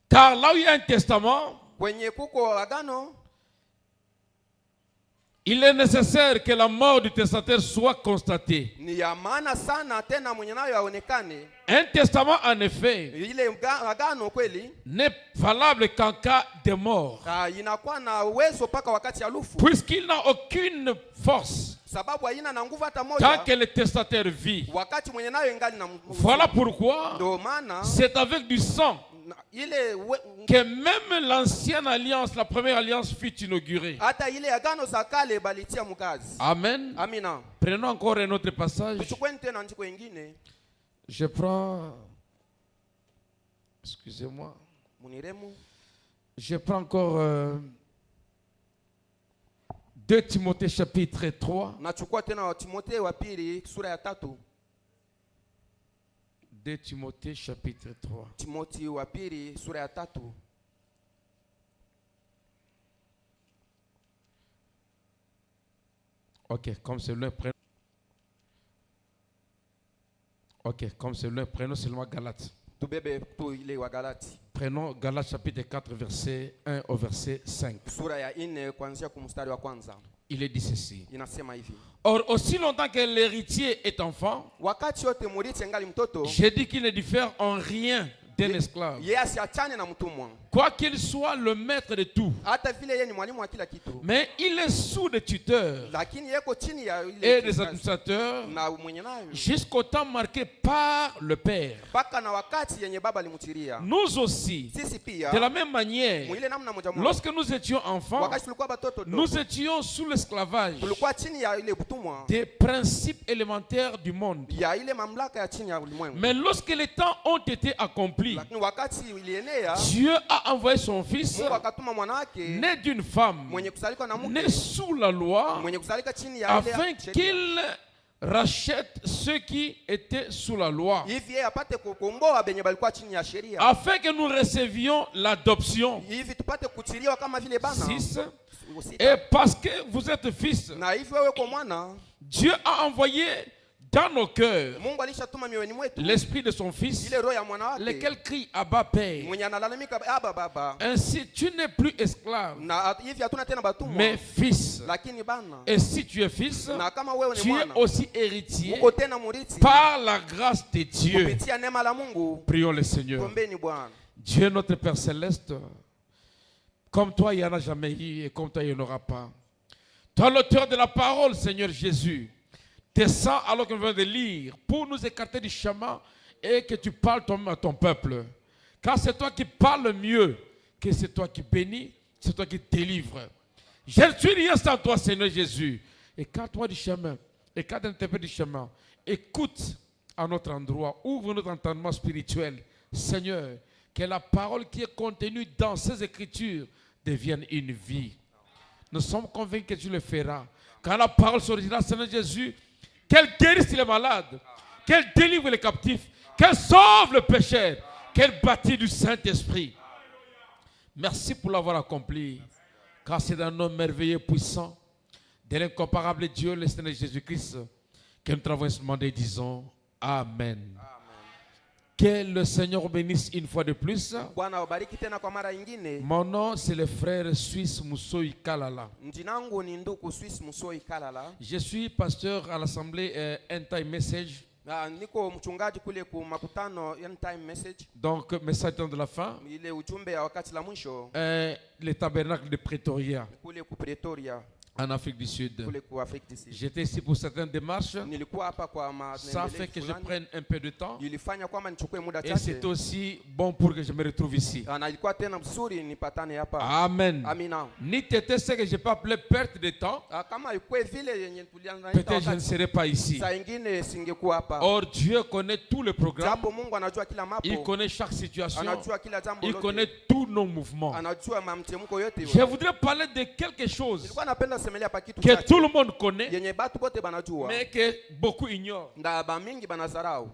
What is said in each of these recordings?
Car là où il y a un testament, kwenye kuko agano, il est nécessaire que la mort du testataire soit constatée. ni ya maana sana tena mwenye nayo aonekane. Un testament, en effet, Ile agano kweli n'est valable qu'en cas de mort, inakuwa na uwezo paka wakati ya lufu, puisqu'il n'a aucune force sababu haina na nguvu hata tant moja que le testataire vit. wakati mwenye nayo ingali na Voilà pourquoi ndio maana c'est avec du sang ile que même l'ancienne alliance, la première alliance, fut inaugurée. hata ile agano za kale balitia mkazi. Amen. Amina. Prenons encore un autre passage. Tuchukue tena andiko lingine. Je prends, excusez-moi, je prends encore 2 Timothée chapitre 3. Nachukua tena Timothée wa pili sura ya 3. 2 Timothée chapitre 3. Timothée wa pili sura ya 3. Ok, comme c'est le prénom. Ok, comme c'est le prénom, c'est le Galates. Tubebe tu ile wa Galati. Prenons Galates chapitre 4 verset 1 au verset 5. Sura ya 4 kuanzia kumstari wa kwanza. Il est dit ceci. Inasema hivi. Or, aussi longtemps que l'héritier est enfant, Wakati yote murithi ngali mtoto, je dis qu'il ne diffère en rien d'un esclave. yeye asiachane na mtumwa. Quoi qu'il soit le maître de tout. Hata vile yeye ni mwalimu wa kila kitu. Mais il est sous des tuteurs Lakini yeko chini ya ile et des administrateurs na mwenye nayo jusqu'au temps marqué par le Père. paka na wakati yenye baba alimtiria. Nous aussi, Sisi pia de la même manière, mwile namna moja moja. lorsque nous étions enfants, Wakati tulikuwa batoto nous étions sous l'esclavage tulikuwa chini ya ile utumwa des principes élémentaires du monde. ya ile mamlaka ya chini ya ulimwengu. Mais lorsque les temps ont été accomplis, Lakini wakati ilienea, Dieu a envoyé son Fils, Mungu akatuma mwana wake né d'une femme, mwenye kusalika na né mke, sous la loi, mwenye kusalika chini ya ile afin qu'il rachète ceux qui étaient sous la loi, hivi yeye apate kukomboa benye balikuwa chini ya sheria, afin que nous recevions l'adoption. hivi tupate kutiliwa kama vile bana. 6. Et parce que vous êtes fils, Na hivi wewe kwa mwana, Dieu a envoyé dans nos cœurs Mungu alishatuma mioyoni mwetu l'esprit de son Fils, ile roho ya mwana wake lequel crie Abba Père. mwenye analalamika aba baba. Ainsi, tu n'es plus esclave, Na hivi hatuna tena batumwa mais fils. lakini bana. Et si tu es fils, Na kama wewe ni tu es mwana aussi héritier uko tena murithi par la grâce de Dieu. kupitia neema la Mungu. Prions le Seigneur. Ombeni Bwana. Dieu notre Père Céleste, comme toi il n'y en a jamais eu et comme toi il n'y en aura pas. Toi l'auteur de la parole, Seigneur Jésus, descends alors que nous venons de lire pour nous écarter du chemin et que tu parles à ton peuple. Car c'est toi qui parles mieux, que c'est toi qui bénis, c'est toi qui délivres. Je ne suis rien sans toi, Seigneur Jésus. Écarte-moi du chemin, écarte un peu du chemin. Écoute à notre endroit, ouvre notre entendement spirituel. Seigneur, que la parole qui est contenue dans ces écritures devienne une vie. Nous sommes convaincus que tu le feras. Quand la parole sortira, Seigneur Jésus, qu'elle guérisse les malades, qu'elle délivre les captifs, qu'elle sauve le pécheur, qu'elle bâtit du Saint-Esprit. Merci pour l'avoir accompli, car c'est un nom merveilleux et puissant, de l'incomparable Dieu, le Seigneur Jésus-Christ, que nous t'avons demandé, disons Amen. Que le Seigneur bénisse une fois de plus. Bwana wabariki tena kwa mara nyingine. Mon nom, c'est le frère Suisse Moussoi Kalala. Njinangu ni nduku Swiss Musoi Kalala. Je suis pasteur à l'assemblée End Time Message. Niko mchungaji kule ku makutano End Time Message. Donc, message de la fin. Ile ujumbe ya wakati la mwisho. Le tabernacle de Pretoria, Kule ku Pretoria. en Afrique du Sud. Kule ku Afrique du Sud. J'étais ici pour certaines démarches. Nilikuwa hapa kwa Ça fait que je prenne un peu de temps. Ilifanya kwamba nichukue muda Et chache. c'est aussi bon pour que je me retrouve ici. Na ilikuwa tena mzuri nipatane hapa. Amen. Amina. Ni tete ce que je peux appeler perte de temps. Kama ilikuwa vile yenye tulianza Peut-être je ne serai pas ici. saa ingine singekuwa hapa. Or, Dieu connaît tout le programme. Japo Mungu anajua kila mapo. Il connaît chaque situation. Anajua kila jambo Il lote. connaît tous nos mouvements. Anajua mamtemko yote. Je voudrais parler de quelque chose Nilikuwa napenda semelea pa kitu que tout le monde connaît, yenye batu bote banajua. mais que beaucoup ignorent. Nda ba mingi banazarau.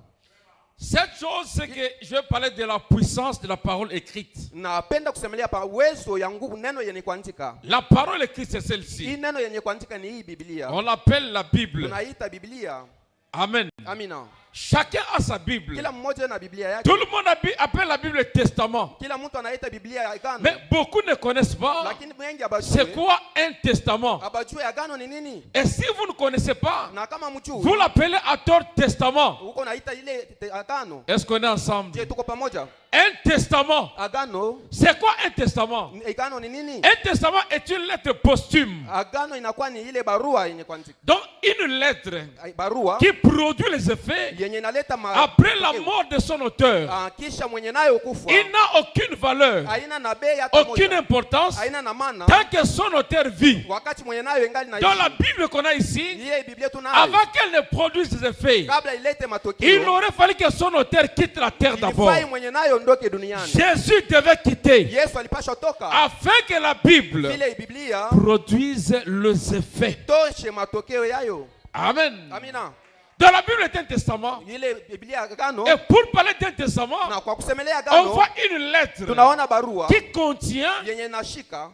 Cette chose, c'est que je vais parler de la puissance de la parole écrite. Napenda kusemelea pa uwezo ya nguvu neno yenye kuandika. La parole écrite, c'est Hii celle-ci. neno yenye kuandika ni hii Biblia. On l'appelle la Bible. Tunaita Biblia. Amen. Amina. Chacun a sa Bible. Kila mmoja na Biblia yake. Tout le monde appelle la Bible testament. Kila mtu anaita Biblia ya agano. Mais beaucoup ne connaissent pas Lakini wengi habajui. c'est quoi un testament. Habajui agano ni nini? Et si vous ne connaissez pas, Na kama mjui, vous l'appelez à tort testament. uko naita ile agano. Est-ce qu'on est ensemble? Je tuko pamoja? Un testament. Agano, C'est quoi un testament? agano ni nini? Un testament est une lettre posthume. Agano inakuwa ni ile barua yenye kuandika. Donc une lettre Barua qui produit les effets yenye inaleta après la mort de son auteur. Kisha mwenye nayo kufa. Il n'a aucune valeur, Haina na bei hata moja. aucune importance Haina na maana. tant que son auteur vit. Wakati mwenye nayo ingali na Dans la Bible qu'on a ici, ile Biblia tunayo. avant qu'elle ne produise des effets, Kabla ilete matokeo. il aurait fallu que son auteur quitte la terre d'abord. Ilifai mwenye nayo ndoke duniani. Jésus devait quitter Yesu alipasha toka. afin que la Bible Ile Biblia produise les effets. toshe matokeo yayo. Amen. Amina. Dans la Bible est un testament. Ile Biblia agano. Et pour parler d'un testament, Na kwa kusemelea on agano voit une lettre tunaona barua qui contient yenye nashika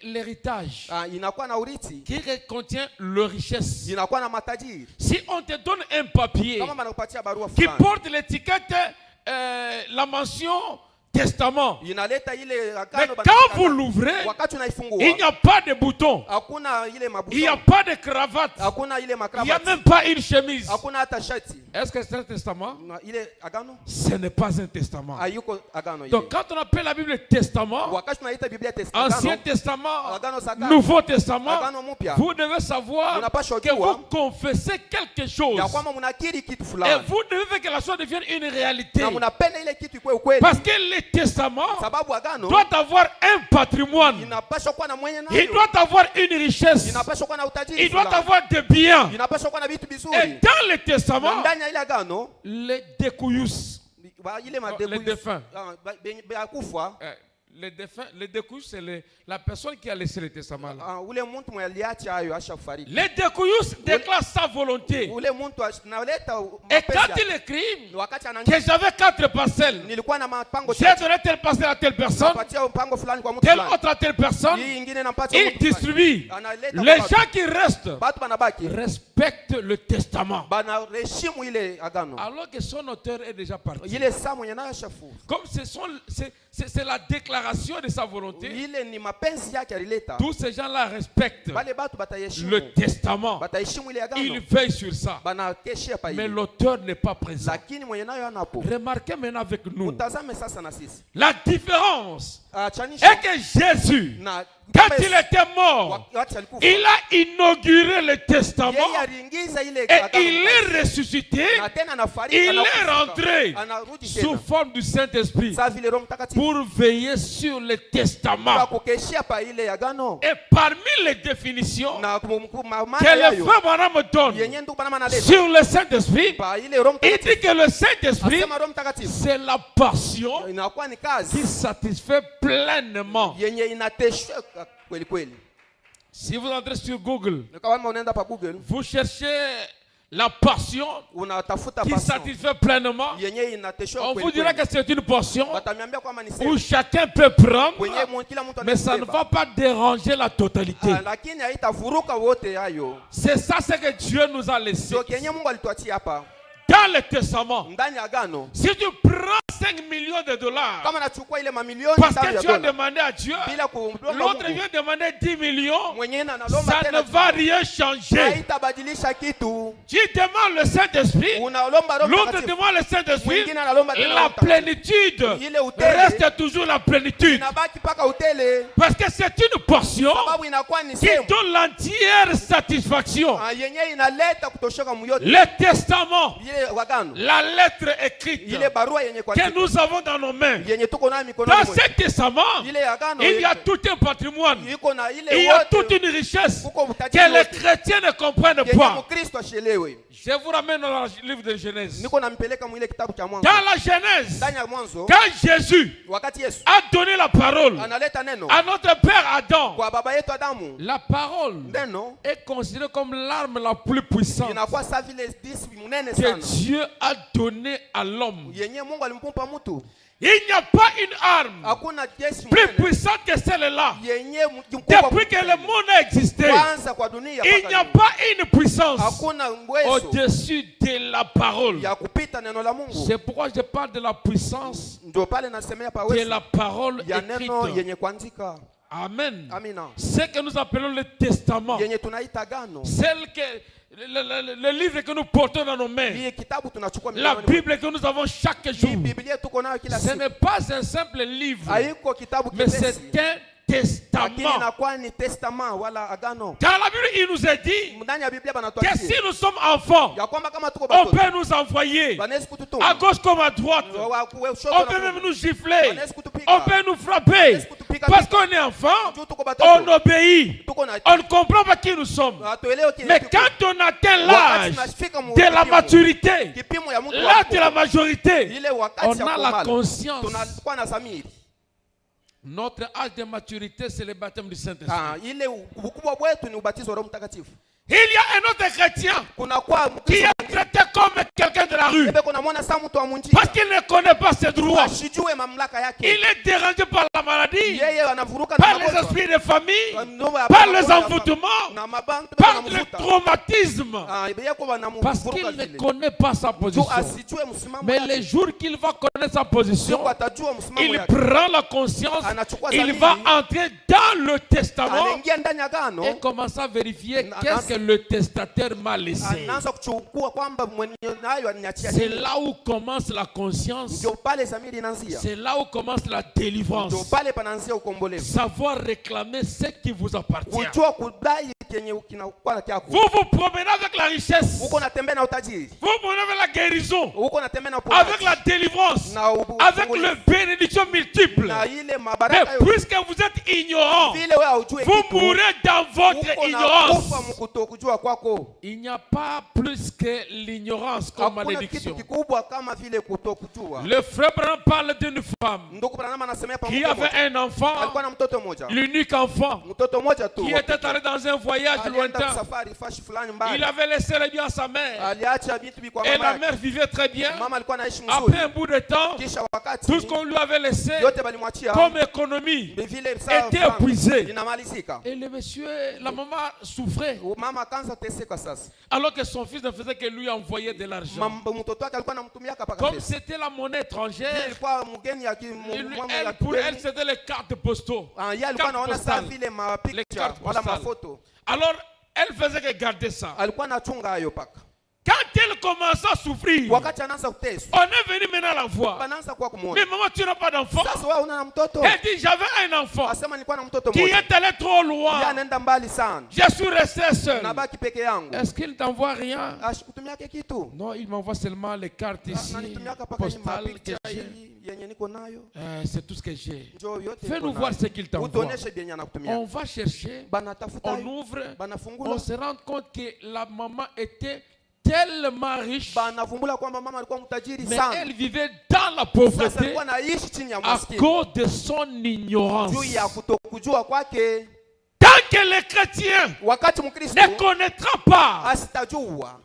l'héritage, inakuwa na urithi, qui contient le richesse. inakuwa na matajiri. Si on te donne un papier Kama manakupatia barua qui fulani porte l'étiquette, la mention testament, inaleta ile mais agano quand vous l'ouvrez, wakati unaifungua il n'y a pas de bouton, hakuna ile il n'y a mabuto, pas de cravate, hakuna ile il n'y a makravati, même pas une chemise. hakuna hata shati. Est-ce que c'est un testament? Na ile agano Ce n'est pas un testament. hayuko agano ile. Donc quand on appelle la Bible testament, Wakati tunaita Biblia Ancien agano, Testament, agano saka, Nouveau Testament, agano mpya, vous devez savoir Unapaswa que jua vous confessez quelque chose. ya kwamba mnakiri kitu Et fulani vous devez faire que la chose devienne une réalité. na mnapenda ile kitu ikuwe ukweli, Parce que le testament sababu agano doit avoir un patrimoine. inapaswa kuwa na mwenye Il nayo, doit avoir une richesse. inapaswa kuwa na utajiri Il doit fulani, avoir des biens. inapaswa kuwa na vitu Et vizuri. dans le Na testament, ndani ya ile agano les découillus, ile les défunts. kufa Les découillus, c'est la personne qui a laissé le testament là. ule mtu mwenye aliacha hayo ashafariki. Les découillus déclarent sa volonté. Ule mtu analeta Et quand mapenzi il écrit wakati que anaandika, j'avais 4 parcelles, nilikuwa na mapango j'ai donné telle parcelle à telle personne, napatia mpango fulani kwa mtu telle fulani, autre à telle personne, hii ingine nampatia il mtu fulani. distribue. Analeta Les kwa gens qui restent batu banabaki respectent le testament. banaheshimu ile agano, Alors que son auteur est déjà parti. ile saa mwenye nayo ashafu, Comme c'est la déclaration de sa volonté, ile ni mapenzi yake alileta. tous ces gens-là respectent Bale batu bataheshimu, le testament. bataheshimu ile agano, Ils veillent sur ça. banakeshia pa Mais ile, l'auteur n'est pas présent. lakini mwenye nayo anapo. Remarquez maintenant avec nous Utazame sasa na sisi la différence achanisha est que Jésus, na quand il était mort, wakati alikufa, il a inauguré le testament yeye aliingiza ile et agano il est ressuscité. na tena anafariki, Il est anakufa, rentré anarudi sous tena forme du Saint-Esprit saa vile Roho Mtakatifu pour veiller sur le kwa testament. kukeshia pa ile agano Et parmi les définitions na que maana le yayo frère Branham donne yenye ndugu bana analeta sur le Saint-Esprit, pa ile Roho il Mtakatifu, dit que le Saint-Esprit, asema Roho Mtakatifu c'est la passion inakuwa ni qui kazi satisfait pleinement. yenye inatesheka kweli kweli. Si vous entrez sur Google, Kama unaenda pa Google vous cherchez la passion unatafuta qui passion satisfait pleinement, yenye inatesheka on vous kweli dira que kweli, c'est une portion watamiambia kwamba ni où sehemu chacun peut prendre, kwenye kila mtu mais ça ne anabeba, va pas déranger la totalité. lakini haitavuruka wote hayo. C'est ça ce que Dieu nous a laissé. Sio kenye Mungu alituachia hapa Dans le testament, ndani ya agano. si tu prends 5 millions de dollars, Kama nachukua ile mamilioni parce tano que ya tu as dola demandé à Dieu, bila kuomba l'autre Mungu, vient demander 10 millions, mwenyewe analomba ça ne tena va rien changer. haitabadilisha kitu. Tu demandes le Saint-Esprit, Unaomba Roho l'autre Mtakatifu, demande le Saint-Esprit, mwingine analomba tena la Roho Mtakatifu. plénitude Ile utele reste toujours la plénitude. inabaki paka utele, Parce que c'est une portion sababu inakuwa ni qui sehemu donne l'entière satisfaction. yenye inaleta kutosheka myote. Le testament, Ile agano, la lettre écrite ile barua yenye kwa que nous avons dans nos mains. yenye tuko nayo mikononi Dans mwetu, ce testament, ile agano il y a yote, tout un patrimoine. iko na ile Il y a wote toute une richesse kuko que utajiri les wote chrétiens ne comprennent yenye pas. Mkristo ashelewe. Je vous ramène dans le livre de Genèse. Niko nampeleka mwile kitabu cha Mwanzo, Dans la Genèse, ndani ya Mwanzo, quand Jésus wakati Yesu a donné la parole analeta neno à notre père Adam, kwa baba yetu Adamu, la parole neno est considérée comme l'arme la plus puissante inakuwa saa vile disi mnene que sana Dieu a donnée à l'homme. yenye Mungu alimpa mtu. Il n'y a pas une arme Hakuna jeshi plus mnene puissante que celle-là. yenye mkubwa Depuis que le monde a existé, kwanza kuanza kwa dunia Il n'y a pas une puissance hakuna uwezo au-dessus de la parole. ya kupita neno la Mungu. C'est pourquoi je parle de la puissance Ndio pale nasemea pa de uwezo la parole ya neno écrite. yenye kuandika. Amen. Amina. Ce que nous appelons le testament. Yenye tunaita agano. Celle que le livre que nous portons dans nos mains. Hii kitabu tunachukua La mikononi. Bible que nous avons chaque jour. Hii Biblia tuko nayo kila Ce siku. n'est pas un simple livre, Haiko kitabu mais kipesi. c'est un Lakini testament. inakuwa ni testament wala agano. Car la Bible, il nous a dit Ndani ya Biblia que banatuambia si nous sommes enfants, ya kwamba kama tuko on batoto peut nous envoyer banaweza à kututuma. gauche comme à droite. On peut même nous gifler. On peut nous frapper. Parce qu'on est enfant, on obéit. On ne comprend pas qui nous sommes. Mais quand on atteint l'âge de la maturité, l'âge de la majorité, on a la conscience. tunakuwa na zamiri. Notre âge de maturité, c'est le baptême du Saint-Esprit. Ile ukubwa wetu ni ubatizo wa Roho Mtakatifu. Il y a un autre chrétien Kunakuwa qui est traité comme quelqu'un de la rue kuna mwana sa mtu wa munjia. parce qu'il ne connaît pas ses droits. Asijue mamlaka yake. Il est dérangé par la maladie, Yeye anavuruka par na les magonjwa. esprits de famille, Par par les envoûtements, na mabantu par na le mafuta. traumatisme, Yeye kwa parce qu'il ne connaît pas sa position. asijue msimamo Mais yake. les jours qu'il va connaître sa position, Siku atajua msimamo il yake. prend la conscience, Anachukua il zamiri. va entrer dans le testament Anaingia ndani ya agano. et commencer à vérifier qu'est-ce que le testataire m'a laissé. Anaanza kuchukua kwamba mwenye nayo aniachia. C'est là où commence la conscience. Ndio pale zamiri inaanzia. C'est là où commence la Ndio délivrance. pale panaanzia ukombolevu. Savoir réclamer ce qui vous appartient. Kujua kudai kenye kinakuwa na kyako. Vous vous promenez avec la richesse. Uko natembea na utajiri. Vous vous promenez avec la guérison. Uko natembea na Avec la délivrance. na Avec les bénédictions multiples. na ile Mais mabaraka puisque vous êtes ignorant, vile wewe hujue vous kitu. mourrez dans votre Uko na ignorance. kufa mkutokujua kwako. Il n'y a pas plus que l'ignorance comme Hakuna kitu malédiction. kikubwa kama vile kutokujua. Le frère Branham parle d'une femme Ndugu Branham anasemea pa qui avait un enfant, alikuwa na mtoto mmoja. l'unique enfant, Mtoto mmoja tu. qui était allé dans un voyage Alienda lointain. safari fashi fulani Il mbali. avait laissé les biens à sa mère. Aliacha vitu kwa Et mama la yake. mère vivait très bien. Mama alikuwa anaishi mzuri. Après un bout de temps, Kisha wakati tout ce qu'on lui avait laissé yote balimwachia comme économie vile sawa était fulani, épuisé. inamalizika. Et le monsieur, la maman souffrait. Mama akaanza teseka sasa. Alors que son fils ne faisait que lui envoyer de l'argent. Mtoto wake alikuwa anamtumia paka Comme pesa. c'était la monnaie étrangère, Ilikuwa mgeni ya pour elle, c'était les cartes postaux. yeye alikuwa anaona Cartes saa postales. vile Les mapicha cartes wala postales. mafoto. Alors, elle faisait que garder ça. Alikuwa anachunga hayo paka. Quand elle commençait à souffrir, Wakati anaanza kuteswa, on est venu maintenant la voir. anaanza kuwa Mais kumuona. maman, tu n'as pas d'enfant. Sasa wewe una mtoto? Elle dit, j'avais un enfant Asema nilikuwa na mtoto qui mmoja. est allé trop Yeye loin. anaenda mbali sana. Je suis resté seul. Nabaki peke yangu. Est-ce qu'il t'envoie rien? Ashikutumia kitu. Non, il m'envoie seulement les cartes ici, Ananitumia paka ni postales que mapicha j'ai. hii yenye niko nayo. C'est tout ce que j'ai. Njoo yote. Fais-nous niko voir nayo. ce qu'il t'envoie. Utuoneshe bien anakutumia. On va chercher, Banatafuta. on ouvre, Banafungula. on se rend compte que la maman était tellement riche, Banavumbula kwamba mama alikuwa mtajiri mais sana. elle vivait dans la Sasa pauvreté alikuwa anaishi chini ya à maskini. cause de son ignorance. Juu ya kutokujua kwake. Tant que le chrétien Wakati Mkristo ne connaîtra pas asitajua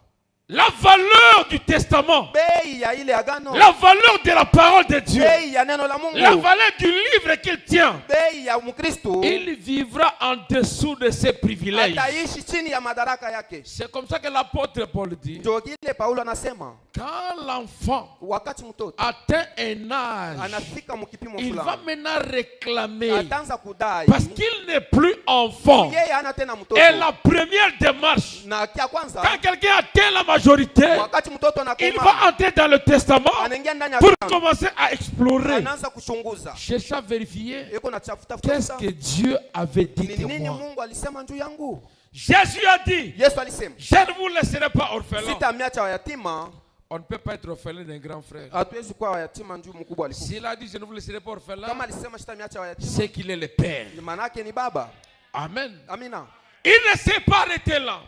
la valeur du testament, bei ya ile agano, la valeur de la parole de Dieu, bei ya neno la Mungu, la valeur du livre qu'il tient, bei ya Mkristo, il vivra en dessous de ses privilèges. ataishi chini ya madaraka yake. C'est comme ça que l'apôtre Paul dit, Ndio kile Paulo anasema, quand l'enfant wakati mtoto atteint un âge, anafika mkipimo il va fulani, maintenant réclamer ataanza kudai parce qu'il n'est plus enfant. yeye hana tena mtoto. Et la première démarche, Na kia kwanza, quand quelqu'un atteint la majorité, wakati mtoto il anakoma, va entrer dans le testament anaingia ndani ya pour agano, commencer à explorer, anaanza kuchunguza, chercher à vérifier yuko na tafuta qu'est-ce que Dieu avait dit ni de nini moi. Mungu alisema juu yangu. Jésus a dit, Yesu alisema, je ne vous laisserai pas orphelin. sitamiacha wayatima. On ne peut pas être orphelin d'un grand frère. Hatuwezi kuwa wayatima juu mkubwa alikufa. S'il a dit, je ne vous laisserai pas orphelin, Kama alisema sitamiacha wayatima, c'est qu'il est le Père. maana yake ni baba. Amen. Amina. Il ne s'est pas arrêté là.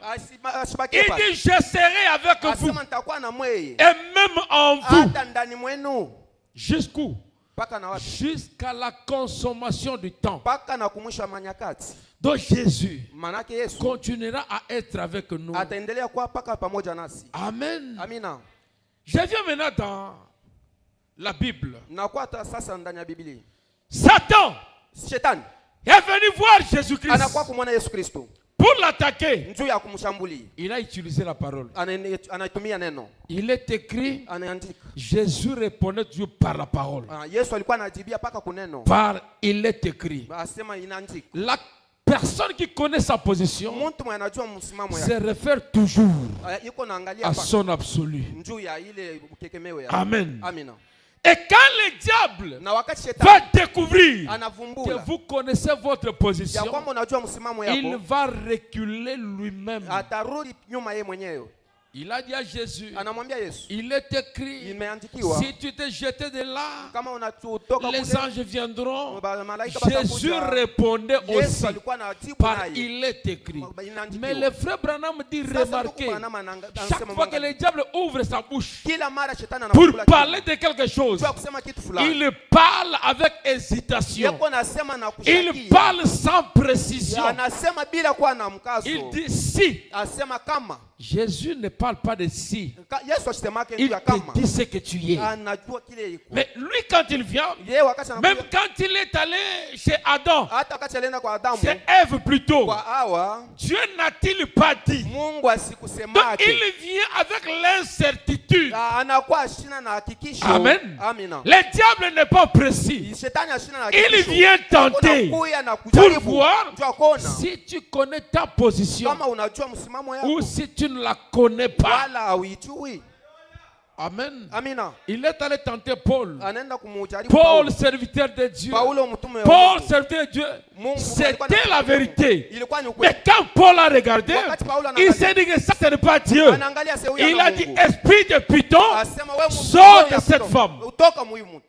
Asibaki Il pale. dit, je serai avec vous. Asema nitakuwa na mweye Et même en vous. hata ndani mwenu Jusqu'où? mpaka na wapi? Jusqu'à la consommation du temps. Mpaka na kumwisha manyakati. Donc Jésus Maana yake Yesu continuera à être avec nous. ataendelea kuwa mpaka pamoja nasi. Amen. Amina. Je viens maintenant dans la Bible. Nakuwa hata sasa ndani ya Biblia. Satan Shetani est venu voir Jésus-Christ anakuwa kumwona Yesu Kristo Pour l'attaquer, njuu ya kumshambulia il a utilisé la parole. anaitumia neno, Il est écrit, anaandika. Jésus répondait Dieu par la parole. Yesu alikuwa anajibia paka kuneno, Par il est écrit. asema inaandika. La personne qui connaît sa position Mtu mwenye anajua msimamo se yake réfère toujours yuko naangalia à paka son absolu. njuu ya ile kekemeo ya. Amen. Amina. Et quand le diable Na wakati va shetani découvrir que anavumbula vous connaissez votre ya position, kwamba unajua msimamo il yako, va reculer lui-même. atarudi nyuma yeye mwenyewe. Il a dit à Jésus, Anamwambia Yesu, il est écrit, imeandikiwa si tu te jetais de là, kama unatoka les kule, anges viendront. malaika Jésus batakuja. répondait aussi Yesu alikuwa anajibu par naye. il est écrit. Inaandikiwa. Mais le frère Branham dit, Sasa ndugu remarquez, Branham chaque anasema fois que mwangalie. le diable ouvre sa bouche Kila mara shetani pour anafungula parler de quelque chose, kwa kusema kitu fulani, il parle avec hésitation. yako nasema na Il kushakia, parle sans précision. anasema bila kuwa na mkazo. Il dit si. Asema kama Jésus ne parle pas de si. Yesu asisemake Il juu ya te kama, dit ce que tu es. anajua kile iko. Mais lui, quand il vient, Yeye wakati même anakuja, quand il est allé chez Adam, hata wakati alienda kwa Adamu, c'est Ève plutôt, kwa Hawa, Dieu n'a-t-il pas dit? Mungu Donc asikusemake. il vient avec l'incertitude. Anakuwa ashina na hakikisho. Amen. Amina. Le diable n'est pas précis. Shetani ashina na Il hakikisho. vient tenter Unakuya na pour kujaribu. voir Njoo kuona si tu connais ta position kama unajua msimamo ou yako si tu ne la connais pas. wala hauijui. Amen. Amina. Il est allé tenter Paul. Anaenda kumujaribu Paul, serviteur de Dieu. Paulo mtume wa Paul, Mungu. serviteur de Dieu. Mungu C'était la vérité. Ilikuwa ni ukweli. Mais quand Paul a regardé, Wakati Paulo il anaangalia, s'est dit que ça, ce n'est pas Dieu. anaangalia sasa huyu Il a ana dit, Mungu. esprit de Python, Asema wewe Mungu, sors wewe de ya cette Python. femme. Utoka muhimu mtu.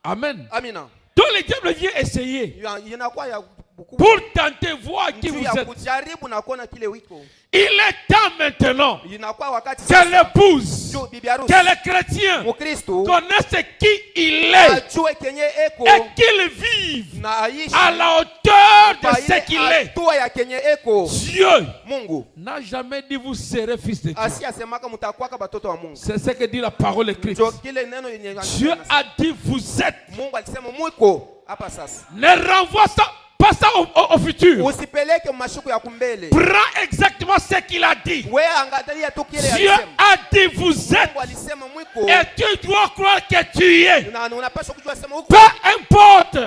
Amen. Amina. Donc le diable vient essayer Inakuwa ya bukubwa. pour tenter voir qui Juu vous ya êtes. kujaribu na kuona kile wiko. Il est temps maintenant Inakuwa wakati que sasa l'épouse, juu bibi harusi que les chrétiens Mkristo connaissent qui il est ajue kenye eko et qu'ils vivent na aishi à la hauteur kwa de ce ile qu'il est. hatua ya kenye eko. Dieu Mungu n'a jamais dit vous serez fils de Dieu. asi asemaka mtakuwaka batoto wa Mungu. C'est ce que dit la parole écrite. Ndio kile neno yenye Dieu a dit vous êtes. Mungu alisema mwiko hapa sasa. Ne renvoie ça, pas ça au futur. Usipeleke mashuku ya kumbele. Prends exactement ce qu'il a dit. Wewe angalia tu kile Dieu alisema. a dit vous êtes. Mungu alisema mwiko Et tu dois croire que tu es. na unapaswa kujua sema huko. Peu importe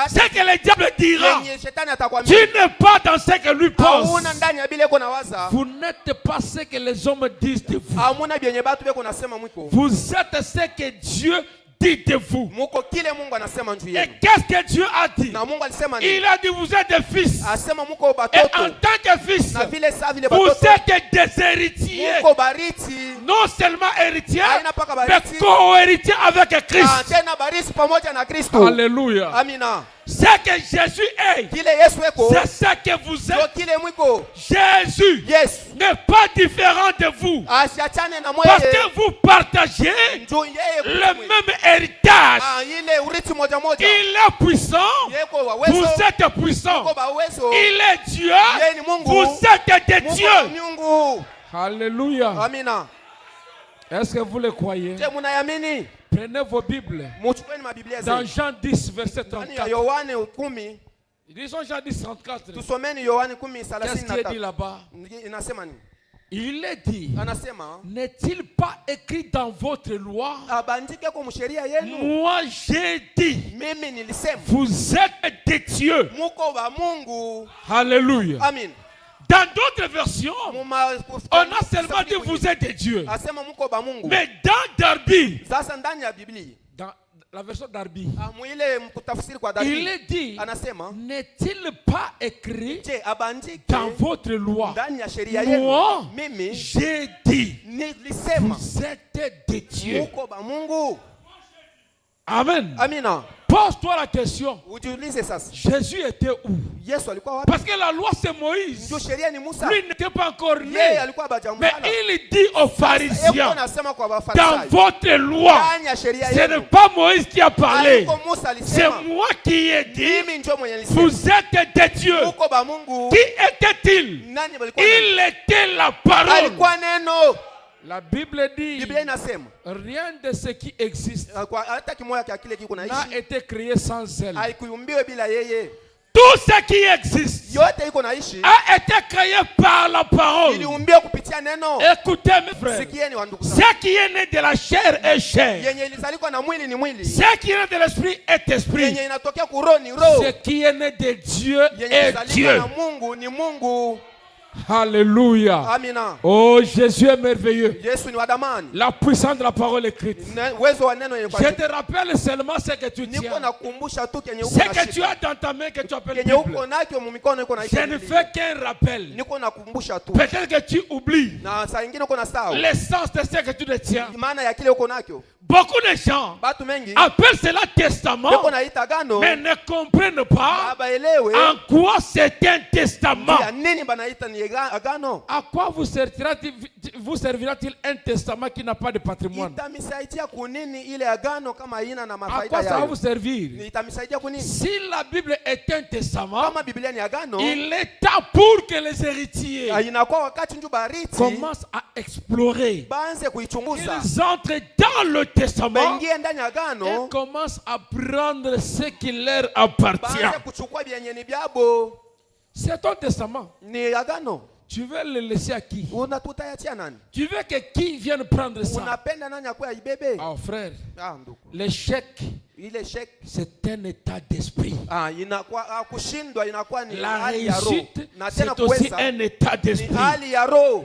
ce que le diable dira. Yenye shetani Tu atakwambia. n'es pas dans ce que lui pense. Hauna ndani ya bile iko na waza. Vous n'êtes pas ce que les hommes disent de vous. Hamuna byenye batu beko nasema mwiko. Vous êtes ce que Dieu dit de vous. Muko kile Mungu anasema juu Et yenu. qu'est-ce que Dieu a dit? Na Mungu alisema nini? Il a dit vous êtes des fils. Asema muko Et en batoto. tant que fils, Na vile saa vile vous batoto. êtes des héritiers. Muko bariti. Non seulement héritiers, Haina paka mais bariti. co-héritiers avec Christ. Tena barisi pamoja na Kristo. Alléluia. Amina. Ce que Jésus est, Kile Yesu eko. c'est ce que vous Ndio êtes. kile mwiko. Jésus Yesu. n'est pas différent de vous. Asiachane na Parce mweye. que vous partagez Ndio yeye le même héritage. ile urithi moja moja. Il est puissant. Yeko wa Vous wezo. êtes puissant. Muko ba wezo. Il est Dieu. Yeye ni Mungu. Vous êtes des Mungu dieux. ni Mungu. Alléluia. Amina. Est-ce que vous le croyez? Je munayamini. Prenez vos Bibles. Muchukweni mabiblia Dans zenu. Jean 10, verset Ndani ya 34. Yohane 10. Disons Jean 10, 34. Tusomeni Yohane Qu'est-ce qui est dit 10:33. là-bas? Inasema nini? Il est dit, Anasema n'est-il pas écrit dans votre loi? abandike kwa sheria yenu. Moi j'ai dit, Mimi nilisema vous êtes des dieux. muko ba Mungu. Alléluia. Amin. Dans d'autres versions, Muma on a seulement dit vous êtes des dieux. asema muko ba Mungu. Mais dans Darby, Sasa ndani ya Biblia dans la version Darby, muile mkutafsiri kwa il Daudi est dit, anasema n'est-il pas écrit je abandike dans votre loi? ndani ya sheria yenu. Moi, Mimi j'ai dit, nilisema vous êtes des dieux. muko ba Mungu. Amen. Amina. Pose-toi la question. Ujiulize sasa. Jésus était où? Yesu alikuwa wapi? Parce que la loi c'est Moïse. Ndio sheria ni Musa. Lui n'était pas encore Yeye né. alikuwa Mais bajamzala. il dit aux pharisiens, Anasema kwa dans Wafarisayo. votre loi, Ndani ya sheria ce n'est yenu. pas Moïse qui a parlé. Aliko Musa C'est alisema. moi qui ai dit, Mimi ndio mwenye alisema. vous êtes des dieux. Muko ba Mungu. Qui était-il? Nani walikuwa nani? Il était la parole. Alikuwa neno. La Bible dit, Biblia inasema. rien de ce qui existe Kwa hata kimoja cha kile kiko n'a naishi. été créé sans elle. Haikuumbiwe bila yeye. Tout ce qui existe yote iko naishi a été créé par la parole. iliumbia kupitia neno. Écoutez mes frères, Sikieni wa ndugu zangu. ce qui est né de la chair est chair. Yenye ilizalikwa na mwili ni mwili. Ce qui est né de l'esprit est esprit. Yenye inatokea kuroho ni roho. Ce qui est né de Dieu Yenye est ilizaliwa Dieu. na Mungu ni Mungu. Alléluia. Amina. Oh, Jésus est merveilleux. Yesu ni wa damani. La puissance de la parole écrite. Uwezo wa neno yenye kwa. Je te rappelle seulement ce que tu Niko tiens. nakumbusha tu kenye uko Ce que nashika. tu as dans ta main que tu appelles Kenye uko Bible. nacho mu mikono iko Je ne fais qu'un rappel. Niko nakumbusha tu. Peut-être que tu oublies Na saa nyingine uko na sawa. l'essence de ce que tu détiens. Maana ya kile uko nacho. Beaucoup de gens Batu mengi appellent cela testament, niko naita gano mais ne comprennent pas abaelewe en quoi c'est un testament. ya nini banaita ni agano. À quoi vous servira-t-il un testament qui n'a pas de patrimoine? Itamisaidia kunini ile agano kama haina na À mafaida quoi ça va yao? vous servir? Itamisaidia kunini? Si la Bible est un testament, Kama Biblia ni agano, il est temps pour que les héritiers inakuwa wakati nju bariti commencent à explorer. baanze kuichunguza. Ils entrent dans le testament Baingie ndani ya et agano, commencent à prendre ce qui leur appartient. baanze kuchukua vyenye ni vyabo. C'est ton testament. Ni agano. Tu veux le laisser à qui? Unatutayatia nani? Tu veux que qui vienne prendre ça? Unapenda nani akuya ibebe? Oh frère, Ndugu. l'échec, Ile chèque c'est un état d'esprit. inakuwa kushindwa inakuwa ni La hali ya roho. réussite, Na tena c'est aussi kuweza un état ni d'esprit. hali ya roho.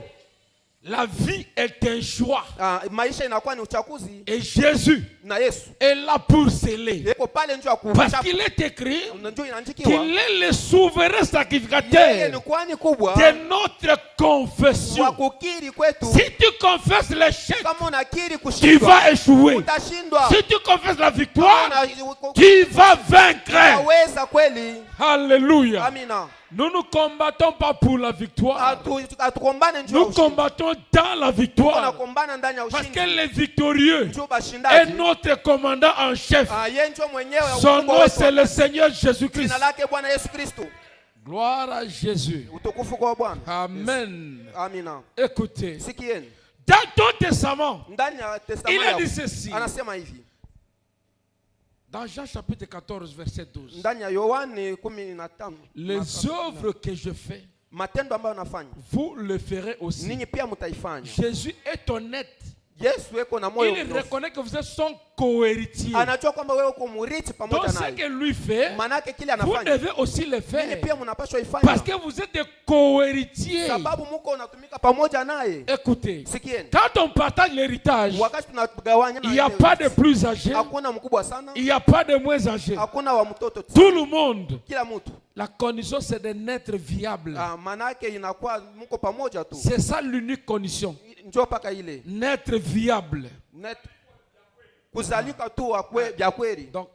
La vie est un choix. Maisha inakuwa ni uchaguzi Et Jésus na Yesu. est là pour sceller. Yeko pale ndio Parce qu'il est écrit ndio inaandikiwa. qu'il est le souverain Yeye sacrificateur ni kwani kubwa de notre confession. wa kukiri kwetu. Si tu confesses l'échec, Kama unakiri tu kushindwa, vas échouer. utashindwa. Si tu confesses la victoire, Kama tu vas vaincre. unaweza kweli. Alléluia. Amina. Nous ne combattons pas pour la victoire. Hatukombane njoo Nous ushindi. combattons dans la victoire. Tunakombana ndani ya Parce ushindi. que le victorieux Njoo est bashindaji. notre commandant en chef. Yeye njoo mwenyewe Son mkubwa nom, wetu. c'est le Seigneur Jésus-Christ. Jina lake Bwana Yesu Kristo. Gloire à Jésus. Utukufu kwa Bwana. Amen. Amina. Écoutez, Sikieni. dans ton testament, Ndani ya il testamento a dit yako, ceci. anasema hivi. Dans Jean chapitre 14, verset 12. Ndani ya Yohane 15. Les œuvres que je fais, Matendo ambayo nafanya, vous le ferez aussi. ninyi pia mtaifanya. Jésus est honnête. Yesu eko na moyo Il mnyofu. reconnaît que vous êtes son co-héritier. Anajua kwamba wewe uko murithi Donc pamoja ce naye. que lui fait, Manake kile vous anafanya, devez aussi le ninyi faire. pia mnapaswa Parce ifanya. que vous êtes des co-héritiers. Sababu mko unatumika pamoja naye. Écoutez, Sikieni. quand on partage l'héritage, Wakati tunagawanya il n'y a pas de plus âgé, hakuna mkubwa sana, il n'y a pas de moins âgé. hakuna wa mtoto tu. Tout le monde. Kila mtu. La condition, c'est de naître viable. Manake inakuwa mko pamoja tu. C'est ça l'unique condition. Njoo paka ile. Naître viable. Net. Kuzalika tu vya kweli. Donc,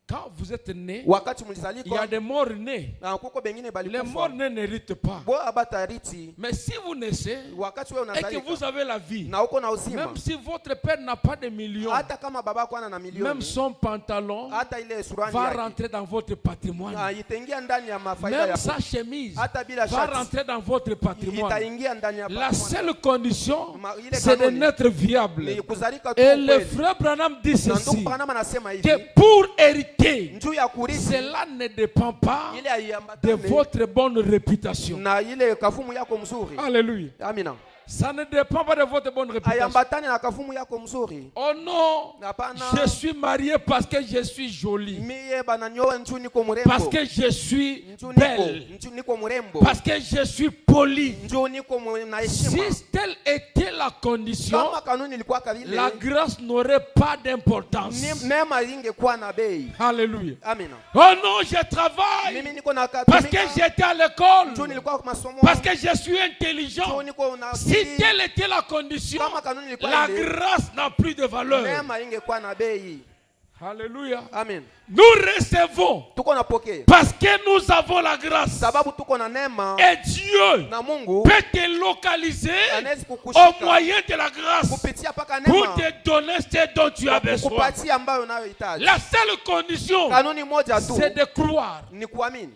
quand vous êtes né, Wakati il y a mlizalika des morts nés. na kuko bengine Les morts balikufa. nés n'héritent pas. Bo abatariti. Mais si vous naissez Wakati wewe et que unazalika vous avez la vie, na uko na uzima, même si votre père n'a pas de millions, hata kama baba yako ana na même milioni, son pantalon hata ile surani va yake rentrer dans votre patrimoine. itaingia ndani ya mafaida Même yako. sa chemise Hata bila va shati rentrer dans votre patrimoine. itaingia ndani ya La patrimoine. seule condition, Ile c'est de kanuni naître viable. ni kuzalika tu Et le kweli. frère Branham dit Na ndugu ceci, Branham anasema hivi, que pour hériter, njuu ya kurithi cela ne dépend pas ile de haiambatane votre bonne réputation. na ile kafumu yako mzuri. Alléluia. Amina. Ça ne dépend pas de votre bonne réputation. Haiambatane na kafumu yako mzuri. Oh non, Hapana. je suis marié parce que je suis jolie. Mie bananyoa njuu niko mrembo. Parce que je suis Njuu belle. niko mrembo. Parce que je suis poli. Njuu niko na heshima. Si telle était la condition, Kama kanuni ilikuwa kavile, la grâce n'aurait pas d'importance. neema ingekuwa na bei. Alléluia. Amina. Oh non, je travaille Mimi niko na parce que j'étais à njuu l'école. nilikuwa kwa masomo. Parce que je suis Njuu intelligent. niko na Si telle était la condition, kama kanuni ilikuwa la ile, grâce n'a plus de valeur. neema ingekuwa na bei. Alléluia. Amen. Nous recevons Tuko napokea parce que nous avons la grâce. sababu tuko na neema Et Dieu na Mungu peut te localiser anaweza au kukushika moyen de la grâce kupitia paka pour neema te donner ce dont tu as besoin. kukupatia ambayo unayohitaji. La seule condition, Kanuni moja tu c'est de croire. ni kuamini.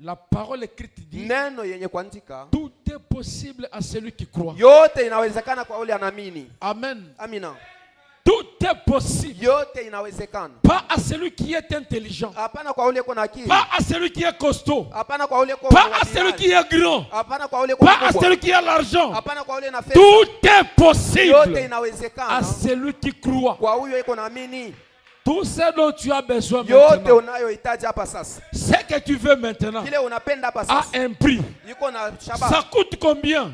La parole écrite dit, Neno yenye kuandika, tout est possible à celui qui croit. yote inawezekana kwa yule anaamini. Amen. Amina. Tout est possible. yote inawezekana. Pas à celui qui est intelligent. Hapana kwa ule kuna akili. Pas à celui qui est costaud. Hapana kwa ule kwa Pas à celui qui est grand. Hapana kwa ule Pas à mkubwa. celui qui a l'argent. Hapana kwa ule na fedha. Tout est Yote possible à inawezekana celui qui croit. kwa huyo iko naamini. Tout ce dont tu as besoin Yote maintenant, unayohitaji hapa sasa. ce que tu veux maintenant, Kile unapenda hapa a sasa. un prix. Iko na Ça shabaha. coûte combien?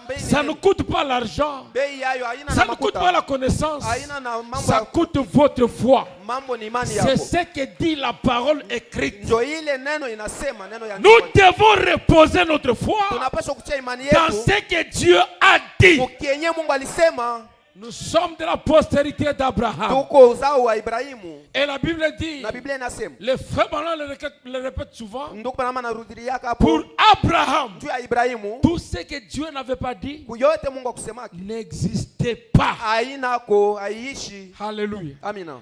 Bei Ça ne ni coûte pas l'argent. bei yayo haina Ça na ne coûte pas makuta. la connaissance. Haina na mambo Ça ya coûte votre foi. mambo ni imani C'est yako. ce que dit la parole écrite. Ndio ile neno inasema neno ya Nous devons reposer notre foi tunapaswa kutia imani dans yetu ce que Dieu a dit. ukienye Mungu alisema. Nous sommes de la postérité d'Abraham. Tuko uzao wa Ibrahimu Et la Bible dit, na Biblia inasema les frères Balaam le répètent souvent, ndugu Branham anarudilia pour hapo Abraham, juu ya Ibrahimu tout ce que Dieu n'avait pas dit yote Mungu akusemaki n'existait pas. haina ko haiishi. Alléluia. Amina.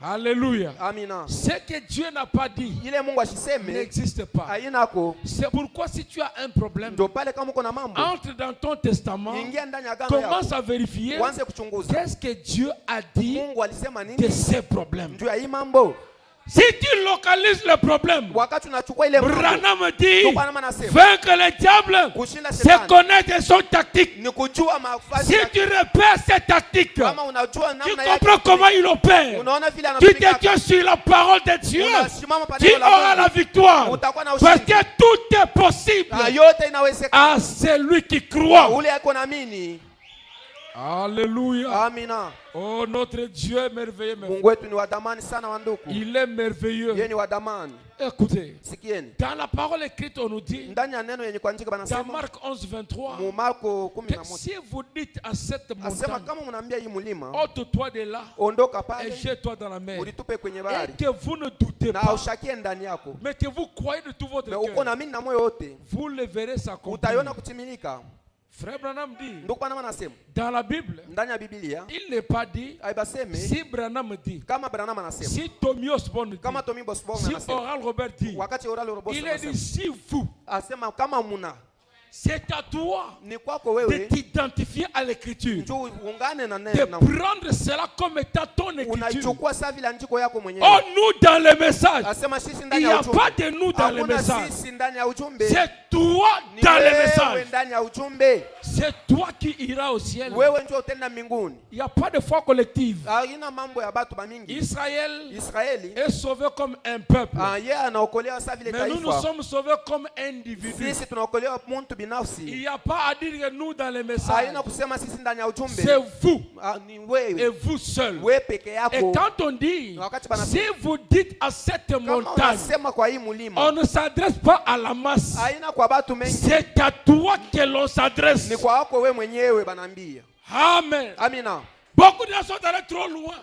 Alléluia. Amina. Ce que Dieu n'a pas dit Ile Mungu ashiseme n'existe pas. haina ko. C'est pourquoi si tu as un problème, Ndio pale kama uko na mambo entre dans ton testament, ingia ndani ya agano commence yako à vérifier uanze kuchunguza qu'est-ce que Dieu a dit Mungu alisema de nini ces problèmes. juu ya hii mambo. Si tu localises le problème, Wakati unachukua ile mambo Branham dit, ndio Branham anasema vaincre le diable, kushinda c'est shetani connaître son tactique. ni kujua mavazi Si yake. tu repères ses tactiques, Kama unajua tu namna yake comprends comment il opère, unaona vile tu te anatumika tiens sur la parole de Dieu, unasimama pa tu neno la auras la Mungu victoire. utakuwa na Parce ushindi. que tout est possible Na yote inawezekana à celui qui croit. ule yako naamini. Alléluia. Amina. Oh, notre Dieu est merveilleux. Mes frères. Mungu wetu ni wa damani sana wa ndugu. Il est merveilleux. Yeye ni wa damani. Écoutez, Sikieni. dans la parole écrite, on nous dit, Ndani ya neno yenye kuandika dans banasema Marc 11, 23, mu Marko que 11 si vous dites à cette asema montagne, kama mnaambia hii mlima ôte-toi de là ondoka et pale jette-toi dans la mer, ulitupe kwenye et bahari que vous ne doutez na pas, ushakie ndani yako mais que vous croyez de tout votre na uko cœur, naamini na moyo wote vous le verrez s'accomplir. utaiona kutimilika. Frère Branham dit, Ndugu Branham anasema dans la Bible, ndani ya Biblia il n'est pas dit, haibaseme si Branham dit, kama Branham anasema si Tommy Osborne dit, kama Tommy Bosborn si anasema Oral Robert dit, wakati Oral Roberts il est dit, anasema si vous, asema kama muna c'est à toi ni kwako de wewe t'identifier à l'écriture, njoo uungane na de neno prendre cela comme étant ton écriture. unaichukua saa vile andiko yako Oh, mwenyewe. nous dans le message, Asema sisi il ndani n'y ya a ujumbe pas de nous dans le hakuna message. sisi ndani ya ujumbe, C'est toi ni dans le wewe message. ndani ya ujumbe. C'est toi qui iras au ciel. Wewe njoo utenda mbinguni. Il n'y a pas de foi collective. Haina mambo ya batu bamingi. Israël Israeli est sauvé comme un peuple. yeye anaokolewa saa vile Mais nous, nous taifa. sommes sauvés comme individus. Sisi tunaokolewa mtu Il binafsi. n'y a pas à dire que nous dans le message. Haina kusema sisi ndani ya ujumbe. C'est vous Ni et wewe. vous seul. Wewe peke Et yako. quand on dit, Wakati panasema- si vous dites à cette Kama montagne, unasema kwa hii mulima. on ne s'adresse pas à la masse. Haina kwa batu mengi. C'est à toi que l'on s'adresse. Ni kwa wako wewe mwenyewe banambia. Amen. Amina. Beaucoup de gens sont allés trop loin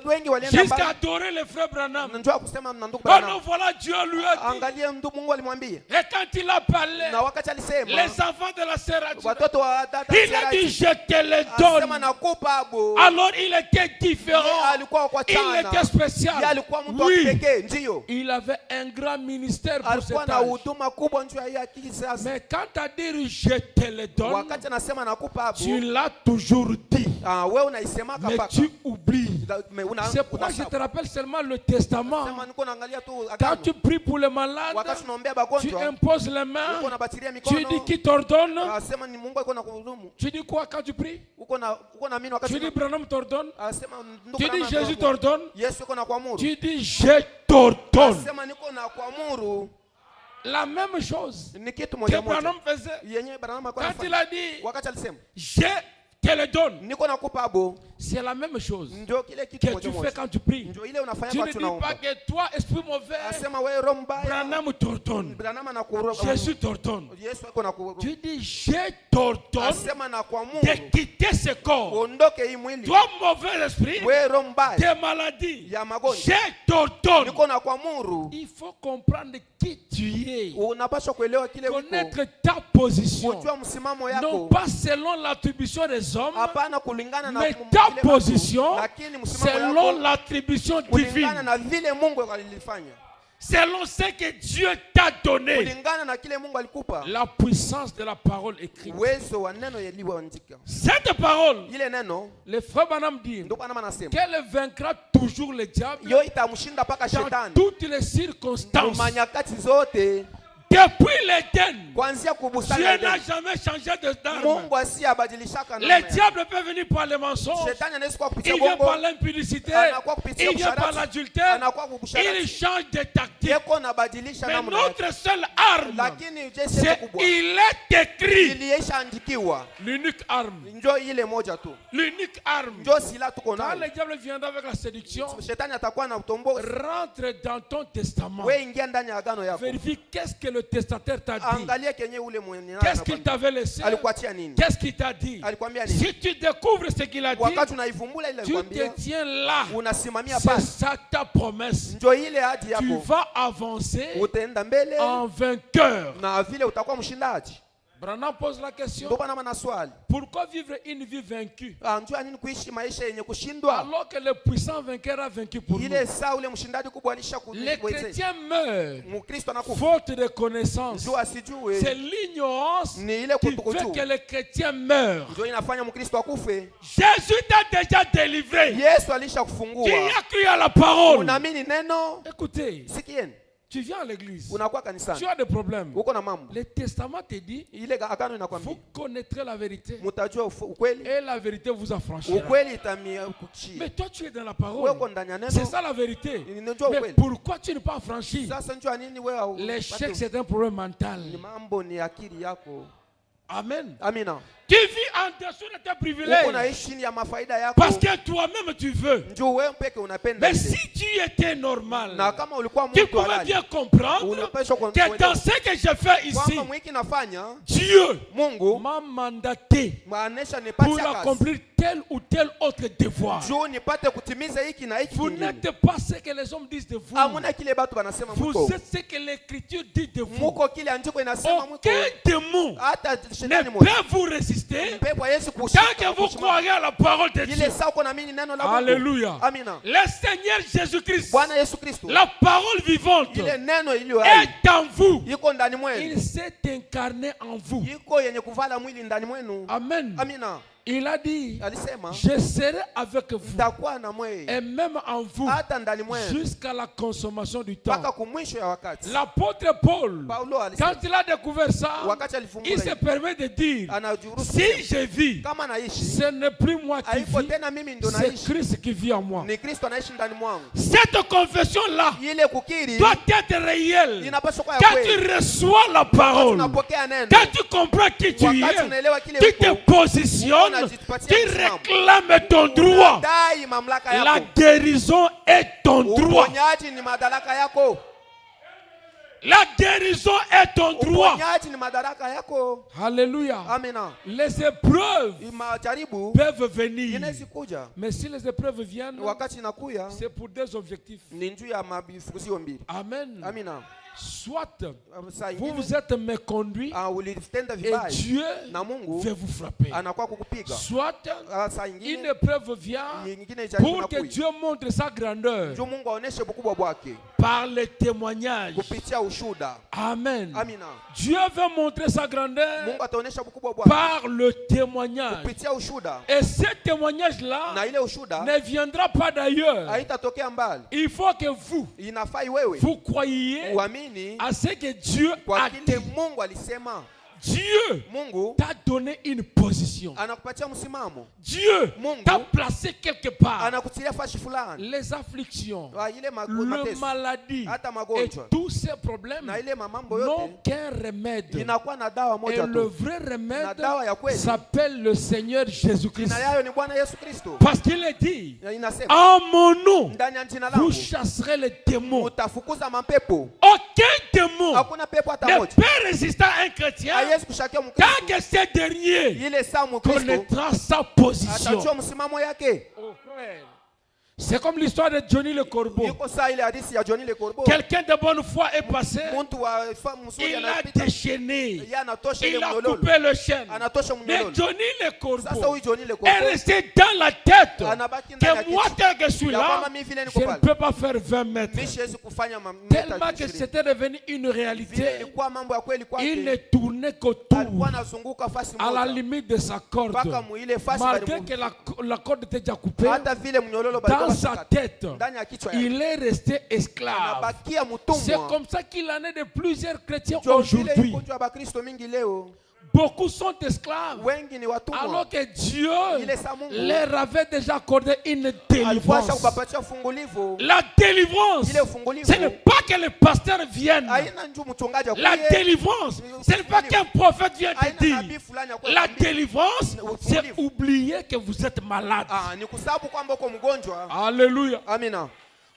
Wengi walienda jusqu'à mbali. adorer le frère Branham. Njoo kusema na ndugu Oh non, Branham. voilà, Dieu lui a dit. Angalia ndugu Mungu alimwambia. Et quand il a parlé, Na wakati alisema les enfants de la sœur Adjira, watoto wa dada il a dit, je te les asema donne. nakupa abo. Alors il était Yeye différent. alikuwa kwa Il chana. était spécial. Yeye alikuwa mtu wa Oui, kipekee ndio. il avait un grand ministère pour Alikuwa cet na âge. huduma kubwa njoo ya hii akili sasa. Mais quand tu as dit, je te les donne, Wakati anasema nakupa tu abo. l'as toujours dit. Wewe unaisemaka Mais paka. tu oublies. Una C'est pourquoi je te rappelle seulement le testament. Sema niko naangalia tu Quand agano. tu pries pour les malades, Wakati tunaombea tu bagonjwa. imposes les mains. Uko nabatilia Tu dis mikono. qui t'ordonne. Asema ni Mungu yuko na kuhudumu. Tu dis quoi quand tu pries? Uko na mimi wakati. Tu dis Branham t'ordonne. Asema ndugu Tu dis Branham Jésus anakuamuru. t'ordonne. Yesu yuko na kuamuru. Tu dis je t'ordonne. Asema niko na kuamuru. La même chose Ni kitu que moja moja. Branham faisait. Yenye Branham alikuwa Quand il anafanya. a dit Wakati alisema je te le donne, niko nakupa abo. c'est la même chose Ndio kile kitu que moja tu fais moja. quand tu pries. Ndio ile unafanya Tu kwa ne dis tunaomba. pas que toi, esprit mauvais, Asema wewe roho mbaya. Branham t'ordonne. Branham anakuroga. Jésus t'ordonne. Yesu yuko na kuroga. Tu dis je t'ordonne Asema na de kuamuru. quitter ce corps. Ondoke hii mwili. Toi, mauvais esprit, Wewe roho mbaya tes maladies, ya magonjwa. je t'ordonne. Niko na kuamuru. Il faut comprendre qui tu es. Unapaswa kuelewa kile uko. Connaître ta position. Kujua msimamo Non yako. pas selon l'attribution des hommes, Hapana kulingana na mais vile ta watu. position Lakini msimamo selon yako l'attribution kulingana divine. na vile Mungu alifanya. Selon ce que Dieu t'a t'a donné, kulingana na kile Mungu alikupa, la puissance de la parole écrite. uwezo wa neno yaliyoandika. Cette parole, Ile neno le frère Branham dit ndio Bwana anasema qu'elle vaincra toujours le diable yo itamshinda paka dans shetani toutes les circonstances. manyakati zote. Depuis l'Éden, Kuanzia Dieu kubustani n'a ya Edeni, jamais changé d'arme. Mungu asiyabadilishaka Le namna. diable peut venir par le mensonge, Shetani anaweza kuwa il kupitia vient par bongo, l'impudicité, anakuwa kupitia il vient par usharati, l'adultère, anakuwa il kukusharati. change de tactique. Yeko nabadilisha Mais namna yake. notre seule arme, Lakini jeshi c'est yetu kubwa il est écrit. iliishaandikiwa, L'unique arme, njo ile moja tu, l'unique arme. njo silaha tuko Quand nayo. le diable viendra avec la séduction, Shetani atakuwa na utombozi. rentre dans ton testament. Wewe ingia ndani ya agano yako, Vérifie qu'est-ce que le testataire t'a dit. angalia kenye ule mwenye Qu'est-ce qu'il t'avait laissé? alikuachia nini, Qu'est-ce qu'il t'a dit? alikwambia nini. Si tu découvres ce qu'il a dit, Wakati unaivumbula ile tu alikwambia, te tiens là. unasimamia C'est pale, ça ta promesse. njo ile ahadi Tu yako. vas avancer Utaenda mbele en vainqueur. na vile utakuwa mshindaji. Branham pose la question, Ndio Bwana ana swali, pourquoi vivre une vie vaincue njua nini kuishi maisha yenye kushindwa, alors que le puissant vainqueur a vaincu pour nous? ile saa ule mshindaji kubwa alisha Les kuwezesha. chrétiens meurent Mkristo anakufa, faute de connaissance. njua asijue, C'est l'ignorance ni ile qui fait kutukujua que les chrétiens meurent. ndio inafanya Mkristo akufe. Jésus t'a déjà délivré. Yesu alisha Tu kufungua. as cru à la parole. Unaamini neno, Écoutez, sikieni, tu viens à l'église, unakuwa tu kanisani, as des problèmes. uko na mambo, Le testament te dit, ile agano vous inakwambia connaîtrez la vérité mtajua ukweli, et la vérité vous affranchira. ukweli itamkuchia. Mais toi, tu es dans la Wewe uko parole. ndani ya C'est neno, ça la vérité. ninajua Mais ukweli. pourquoi tu n'es pas affranchi? Sasa njua nini wewe L'échec, c'est un problème mental. ni mambo, ni akili yako. Amen. Amina. Tu vis en dessous de tes Uko privilèges naishi chini ya mafaida yako, parce que toi-même tu veux. njoo wewe mpeke unapenda Mais ile. si tu étais normal, Na kama ulikuwa tu mtu pouvais halali, bien comprendre unapaswa que dans ce que je fais ici, kwamba mwiki nafanya Dieu Mungu m'a mandaté maanesha pour nipate kazi, accomplir tel ou tel autre devoir. njoo nipate kutimiza hiki na hiki Vous kingine. n'êtes pas ce que les hommes disent de vous. Hamuna kile batu banasema Vous muko, êtes ce que l'écriture dit de vous. muko kile andiko inasema muko. Aucun démon Hata ne shetani moja peut vous résister pepo ya Yesu tant que vous kushika croyez à la parole de Dieu. ile saa uko naamini neno la Mungu. Alléluia. Amina. Le Seigneur Jésus-Christ, Bwana Yesu Kristo, la parole vivante, ile neno iliyo hai est en vous. iko ndani mwenu, Il s'est incarné en vous. iko yenye kuvala mwili ndani mwenu. Amen. Amina. Il a dit, Alisema je serai avec vous nitakuwa na mwe et même en vous hata ndani mwenu jusqu'à la consommation du mpaka temps. kumwisho ya wakati. L'apôtre Paul, Paulo alisema quand il a découvert ça, wakati il alifumbula se permet de dire, anajurusu si je vis, kama naishi, ce n'est plus moi qui haiko vis, tena mimi ndo c'est naishi, Christ qui vit en moi. ni Kristo anaishi ndani mwangu. Cette confession-là Ile kukiri doit être réelle. inapaswa kuwa ya Quand kweli. tu reçois la parole, Unapokea neno, quand tu comprends qui tu wakati es, unaelewa kile tu te uko, positionnes, tu réclames ton droit. dai mamlaka La yako. guérison est ton droit. Uponyaji ni madaraka yako. La guérison est ton droit. Uponyaji ni madaraka yako. Alléluia. Amina. Les épreuves Majaribu peuvent venir. inaweza kuja, Mais si les épreuves viennent, wakati inakuya c'est pour des objectifs. ni njuu ya mabifukuzio mbili. Amen. Amina. Soit Saa vous ingine vous êtes méconduit ulitenda et vibaya Dieu na Mungu veut vous frapper. anakuwa kukupiga. Soit Saa une ingine épreuve vient nyingine pour que inakuja, Dieu montre sa grandeur njoo Mungu aoneshe ukubwa wake par les témoignages. kupitia ushuda. Amen. Amina. Dieu veut montrer sa grandeur Mungu ataonesha ukubwa wake par le témoignage. kupitia ushuda, Et ce témoignage-là na ile ushuda ne viendra pas d'ailleurs. haitatokea mbali. Il faut que vous, Inafai wewe vous croyiez uamini à ce que Dieu kwa a kile dit. Mungu alisema. Dieu Mungu t'a donné une position. anakupatia msimamo, Dieu Mungu t'a placé quelque part. anakutilia fashi fulani. Les afflictions, Ile le mateso maladie hata et magonjwa tous ces problèmes na ile mamambo n'ont yote qu'un remède. inakuwa na dawa Et moja le tu, vrai na remède dawa ya kweli s'appelle le Seigneur Jésus-Christ. jina yayo ni Bwana Yesu Kristo. Parce qu'il est dit, Inasema en mon nom, ndani ya jina vous langu chasserez les démons. utafukuza mapepo. Aucun démon Hakuna pepo hata ne moja peut résister à un chrétien haiwezi kushakia tant Mkristo. que ce dernier Ile saa Mkristo connaîtra sa position. atajua msimamo yake. Oh frère, C'est comme l'histoire de Johnny le Corbeau. Iko saa ile hadithi ya Johnny le Corbeau. Quelqu'un de bonne foi est passé. Mtu wa mzuri Il a anapita. déchaîné. Yeye anatosha ile Il a mlololo. coupé le chêne. Anatosha Mais mlololo. Johnny le Sasa Corbeau huyu Johnny le est Corbeau resté dans la tête anabaki ndani ya que moi, kichwa. tel que je suis Ya là, kwamba mimi vile niko je ne pale. peux pas faire 20 mètres. Mimi siwezi kufanya Tellement que 20. c'était devenu une Vile réalité. ilikuwa mambo ya kweli Il ne kwake. tournait qu'autour, Alikuwa anazunguka fasi à la moja. limite de sa corde. Mpaka muile fasi Malgré karibu. que la corde était déjà coupée, Hata vile mnyololo balikuwa dans sa basakata. tête, Ndani ya kichwa yake. il est resté esclave. Anabakia C'est mtumwa. comme ça qu'il en est de plusieurs chrétiens Ndio vile aujourd'hui. ugonjwa wa Bakristo mingi leo. Beaucoup sont esclaves. Wengi ni watumwa. Alors que Dieu Il est sa Mungu. leur avait déjà accordé une Alikuwa délivrance. kupapatia fungulivu. La délivrance, Ile ufungulivu. ce n'est pas que le pasteur vienne. Haina njoo mchungaji La akuye. délivrance, ce n'est pas qu'un prophète vient te Haina dire. nabii fulani akuye La kuambia. délivrance, c'est Ufungulivu. oublier que vous êtes malade. Ni kusabu kwamba uko mgonjwa. Alléluia. Amina.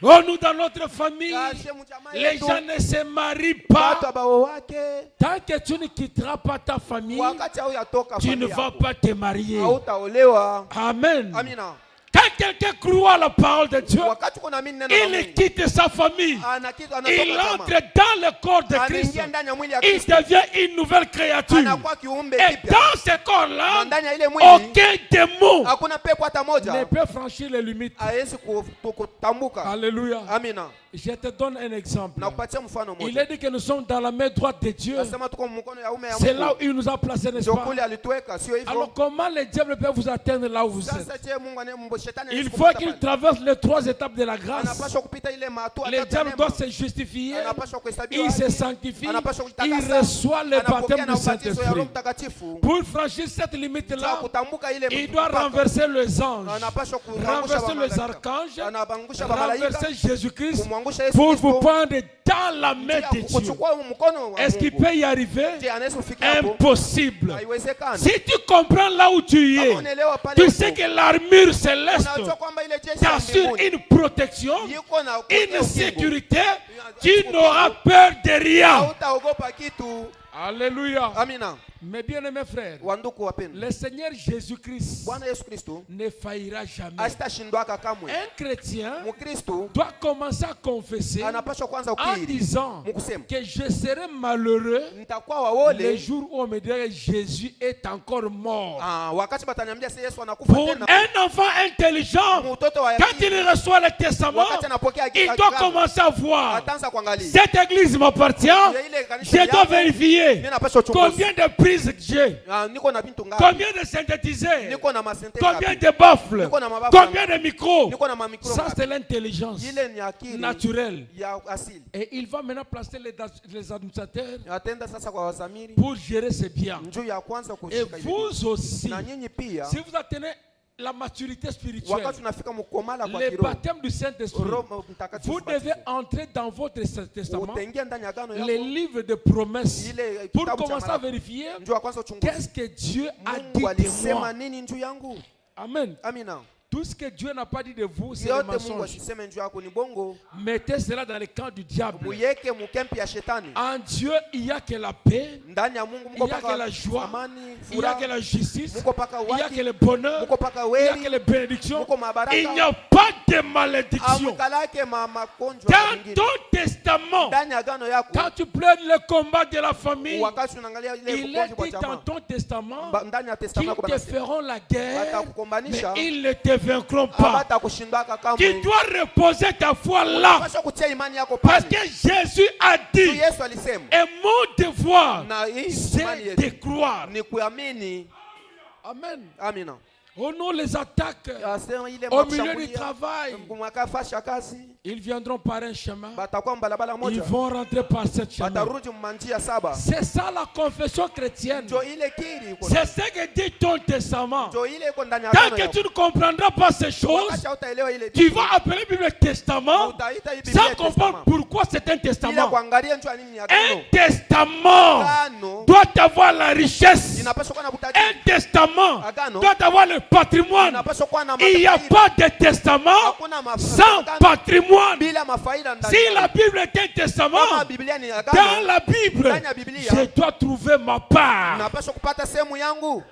Oh, nous dans notre famille, Kashe mjamaa les yetu. gens ne se marient Watu pas. ambao wake Tant que tu ne quitteras pas ta famille, wakati au yatoka tu ne familia vas pas te marier. hautaolewa. Amen. Amina. Quand quelqu'un croit à la parole de Dieu, Wakati uko naamini neno la il Mungu. quitte sa famille. Il entre dans le corps de Christ. Anaingia ndani ya mwili ya Il Kristo. devient une nouvelle créature. Anakuwa kiumbe Et kipya. dans ce corps-là, Na ndani ya ile mwili aucun démon hakuna pepo hata ne moja peut franchir les limites. hawezi kutambuka. Alléluia. Amina. Je te donne un exemple. Na kupatia mfano Il mmoja. est dit que nous sommes dans la main droite de Dieu. Nasema tuko mkono ya ume ya C'est là où Mungu. il nous a placés, n'est-ce Ndio pas? kule alituweka, sio hivyo? Alors comment le diable peut vous atteindre là où vous êtes? Sasa je Mungu shetani Il hawezi faut kupita qu'il pale. traverse les 3 étapes de la grâce. Anapaswa kupita ile mahatua Le tatu diable ya doit neema. se justifier. Anapaswa kuhesabiwa Il se haki. sanctifie. Anapaswa Il kujitakasa. reçoit le Anapokea baptême na du ubatizo ya Roho Saint-Esprit. Mtakatifu. Pour franchir cette Kwa limite-là, kutambuka ile il doit mpaka. renverser les anges, Anapaswa kuangusha renverser les malaika. archanges, Anabangusha malaika. renverser Jésus-Christ Kumwangusha Yesu pour Kristo. vous prendre dans la main de Dieu. Kuchukua mkono wa Est-ce qu'il Mungu. peut y arriver? Je, anaweza kufikia hapo? Impossible. Haiwezekani. Si tu comprends là où tu Kama es, unaelewa pale tu uko, sais que l'armure céleste unajua kwamba ile jeshi ya t'assure mbinguni une protection, yuko na une ukingo. sécurité. Tu n'auras peur de rien. Hautaogopa kitu. Alléluia. Amina. Mes bien-aimés frères, Wanduku wapendwa, le Seigneur Jésus-Christ Bwana Yesu Kristo ne faillira jamais. asitashindwaka kamwe. Un chrétien Mkristo doit commencer à confesser anapaswa kwanza en ukiri disant mkusema que je serai malheureux nitakuwa le waole jour où on me dira que Jésus est encore mort. wakati bataniambia sasa Yesu anakufa Pour tena. un enfant intelligent, Mtoto wa quand akili il reçoit le testament, wakati anapokea il doit commencer à voir. ataanza kuangalia Cette église m'appartient. ile kanisa Je dois yako, vérifier mimi napaswa chunguza. combien de prises que j'ai, Niko na bintu ngapi? combien de synthétiseurs, Niko na masente combien ngapi? de baffles, Niko na mabafu combien de micros. Niko na mamikro Ça, ngapi? c'est l'intelligence Ile ni akili naturelle. ya asili. Et il va maintenant placer les administrateurs Atenda sasa kwa wazamiri pour gérer ses biens. njoo ya kwanza Et kushika ile. vous aussi, Na nyinyi pia si vous atteignez la maturité spirituelle, wakati tunafika mkomala kwa le kiroho, baptême du Saint-Esprit, Roho Mtakatifu vous devez entrer dans votre testament utaingia ndani ya agano les yako livres de promesses ile pour kitabu cha commencer à Malaki. vérifier Njoo ya kwanza uchunguze qu'est-ce que Dieu a Mungu dit de alisema moi. nini njuu yangu. Amen. Amina. Tout ce que Dieu n'a pas dit de vous, c'est le Yote Mungu mensonge. asiseme njuu yako ni bongo. Mettez cela dans le camp du diable. Muyeke mukempi ya shetani. En Dieu, il n'y a que la paix, Ndani ya Mungu il mko n'y a que paka la joie, amani, il n'y a que furaha, la justice, mko paka il n'y a que waki, le bonheur, mko paka il n'y a que weri, les bénédictions. mko mabaraka. Il n'y a pas de malédiction. Amukalake magonjwa Dans mengine. ton testament, Ndani ya agano yako quand tu plaides le combat de la famille, wakati unaangalia ile il est ukomvi kwa dit dans jamaa ton testament ndani ya qu'ils testament yako te banasema feront la guerre, mais batakukombanisha ils ne te vaincront pas. abatakushindaka Tu kamwe. dois reposer ta foi là. Unapaswa kutia imani yako Parce pale. que Jésus a Tu dit, Yesu alisema et mon devoir, na hii imani c'est yetu de croire. ni kuamini. Amen. Amina. Oh non, les attaques Asema ile au milieu du makushambulia travail, mwakafasha kazi ils viendront par un chemin. batakuwa mbalabala Ils moja vont rentrer par cette chemin. batarudi mmanjia saba. C'est ça la confession chrétienne. Ndio ile kiri iko. C'est ce que dit ton testament. Ndio ile iko ndani ya Tant agano que yako. tu ne comprendras pas ces choses, Wakati hautaelewa ile tu vas appeler Bible testament utaita hii Biblia sans comprendre testament. pourquoi c'est un Bila testament. kuangalia njoo nini ya Un agano. testament Agano doit avoir la richesse. inapaswa kuwa na utajiri. Un testament Agano doit avoir le patrimoine. inapaswa kuwa na Il n'y a mafaida. pas de testament Hakuna sans agano patrimoine. bila mafaida ndani. Si la yake. Bible est un Kama testament, Biblia ni dans agano, la Bible, ndani ya Biblia je dois trouver ma part. napaswa kupata sehemu yangu.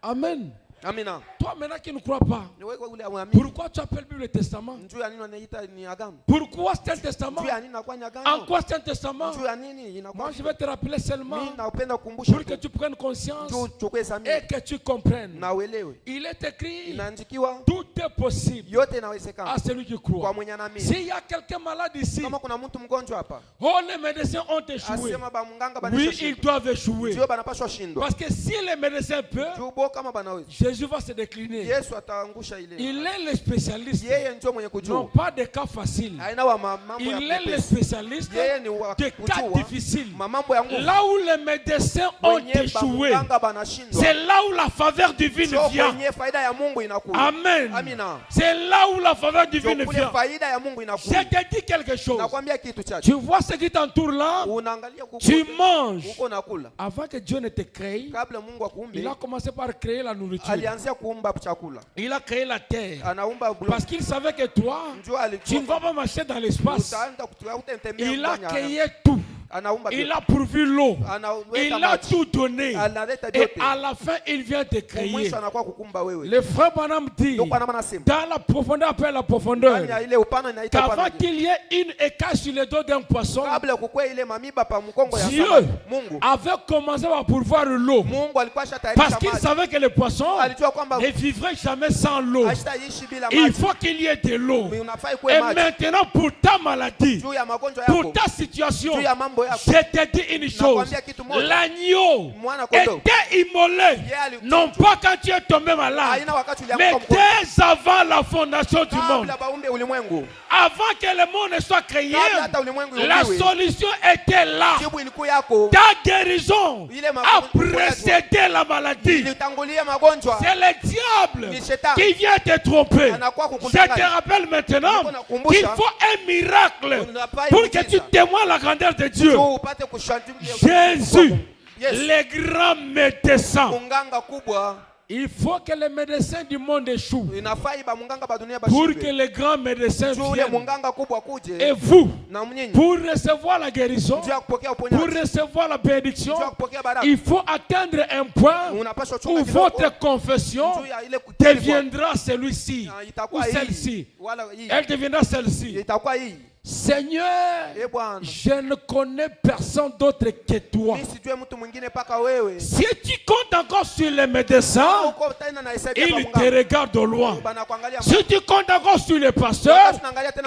Amen. Amina. Toi Toi maintenant qui ne crois pas, Ni wewe ule amwamini. pourquoi tu appelles Bible le Testament? Njoo ya nini wanaita ni agano? Pourquoi c'est un testament? Njoo ya nini inakuwa ni En agano? quoi c'est un testament? Njoo ya nini inakuwa? Moi je vais te rappeler seulement Mimi naupenda kukumbusha pour que tu prennes conscience njoo uchukue et zamiri que tu comprennes. na uelewe. Il est écrit, Inaandikiwa tout est possible yote à inawezekana celui qui kwa croit. mwenye anaamini. S'il y a quelqu'un malade ici, Kama kuna mtu mgonjwa hapa, oh les médecins ont échoué. asema ba munganga Oui, banisha ils shindwa. doivent échouer. Ndio banapaswa shindwa. Parce que si les médecins peuvent, Juu bo kama banaweza. Jésus va se décliner. Yesu ataangusha ile. Il est le spécialiste, Yeye ndio mwenye non kujua. pas des cas faciles. Haina wa mambo Il ya est le kupesi. spécialiste Yeye ni wa des cas kujua difficiles. mambo ya nguvu. Là où les médecins ont Wenye ba échoué, munganga banashindwa. c'est là où la faveur divine Ndio vient. kwenye faida ya Mungu inakuja. Amen. Amina. C'est là où la faveur divine Ndio kule vient. faida ya Mungu Je inakuja. te dis quelque chose. Nakwambia kitu chache. Tu vois ce qui t'entoure là, Unaangalia kuku. tu manges. Uko nakula. Avant que Dieu ne te crée, Kabla Mungu akuumbe, il a commencé par créer la nourriture. alianzia kuumba chakula. Il a créé la terre. Anaumba blue. Parce qu'il savait que toi, Njoo tu ne vas alijua pas marcher dans l'espace. utaanza kutembea. Il a créé tout. Anaumba Il a pourvu l'eau. anaweka Il a maji. tout donné. Analeta Et vyote. à la fin, il vient te créer. Mwisho anakuwa kukumba wewe. Le frère Branham dit, Ndio kwa maana nasema. dans la profondeur après la profondeur, Ndani ya ile upana inaita qu'avant upana. qu'il y ait une écaille sur le dos d'un poisson, Kabla kukua ile mamiba pa mkongo ya Dieu samaki. Mungu. avait commencé à pourvoir l'eau. Mungu alikuwa shatayarisha Parce qu'il maji. savait que le poisson Alijua kwamba ne vivrait jamais sans l'eau. hastaishi bila Il maji. faut qu'il y ait de l'eau. Unafai Et kuwe maji. maintenant, pour ta maladie, Juu ya magonjwa pour yako. ta situation, Juu ya mambo yako. je te dis une chose. Nakwambia kitu moja. L'agneau Mwana kondoo. était immolé. Non pas quand tu es tombé malade, Haina wakati mais uliamka mgonjwa. dès avant la fondation du monde. Kabla baumbe ulimwengu. Avant que le monde soit créé, Kabla hata ulimwengu la iumbwe. solution était là. Jibu ilikuwa yako. Ta guérison Ile a magonjwa précédé la maladie. ilitangulia magonjwa. C'est le diable Ni shetani. qui vient te tromper. Anakuwa Je te kukudanganya. rappelle maintenant Niko nakumbusha. qu'il faut un miracle Unafai pour que tu muujiza. témoignes la grandeur de Dieu. Juu upate kushangilia. Jésus, Yes. le grand médecin. Munganga kubwa. Il faut que les médecins du monde échouent Inafai ba munganga ba dunia pour que bashibe. les grands médecins Juu ule viennent. munganga kubwa Et kuje. vous, Na mnyinyi. pour recevoir la guérison, Juu ya kupokea pour uponyaji. recevoir la bénédiction, Juu ya kupokea baraka. il faut atteindre un point Unapaswa où chunga kidogo. votre confession Juu ya ile kutii deviendra celui-ci kwa- ou itakuwa hii. celle-ci. Wala hii. Elle deviendra celle-ci. Itakuwa hii. Seigneur, Bwana. je ne connais personne d'autre que toi. Mimi sijue mtu mwingine paka wewe. Si tu comptes encore sur les médecins, Uko tena na hesabu ya ils te munganga. regardent au loin. Banakuangalia. Si tu comptes encore sur les pasteurs,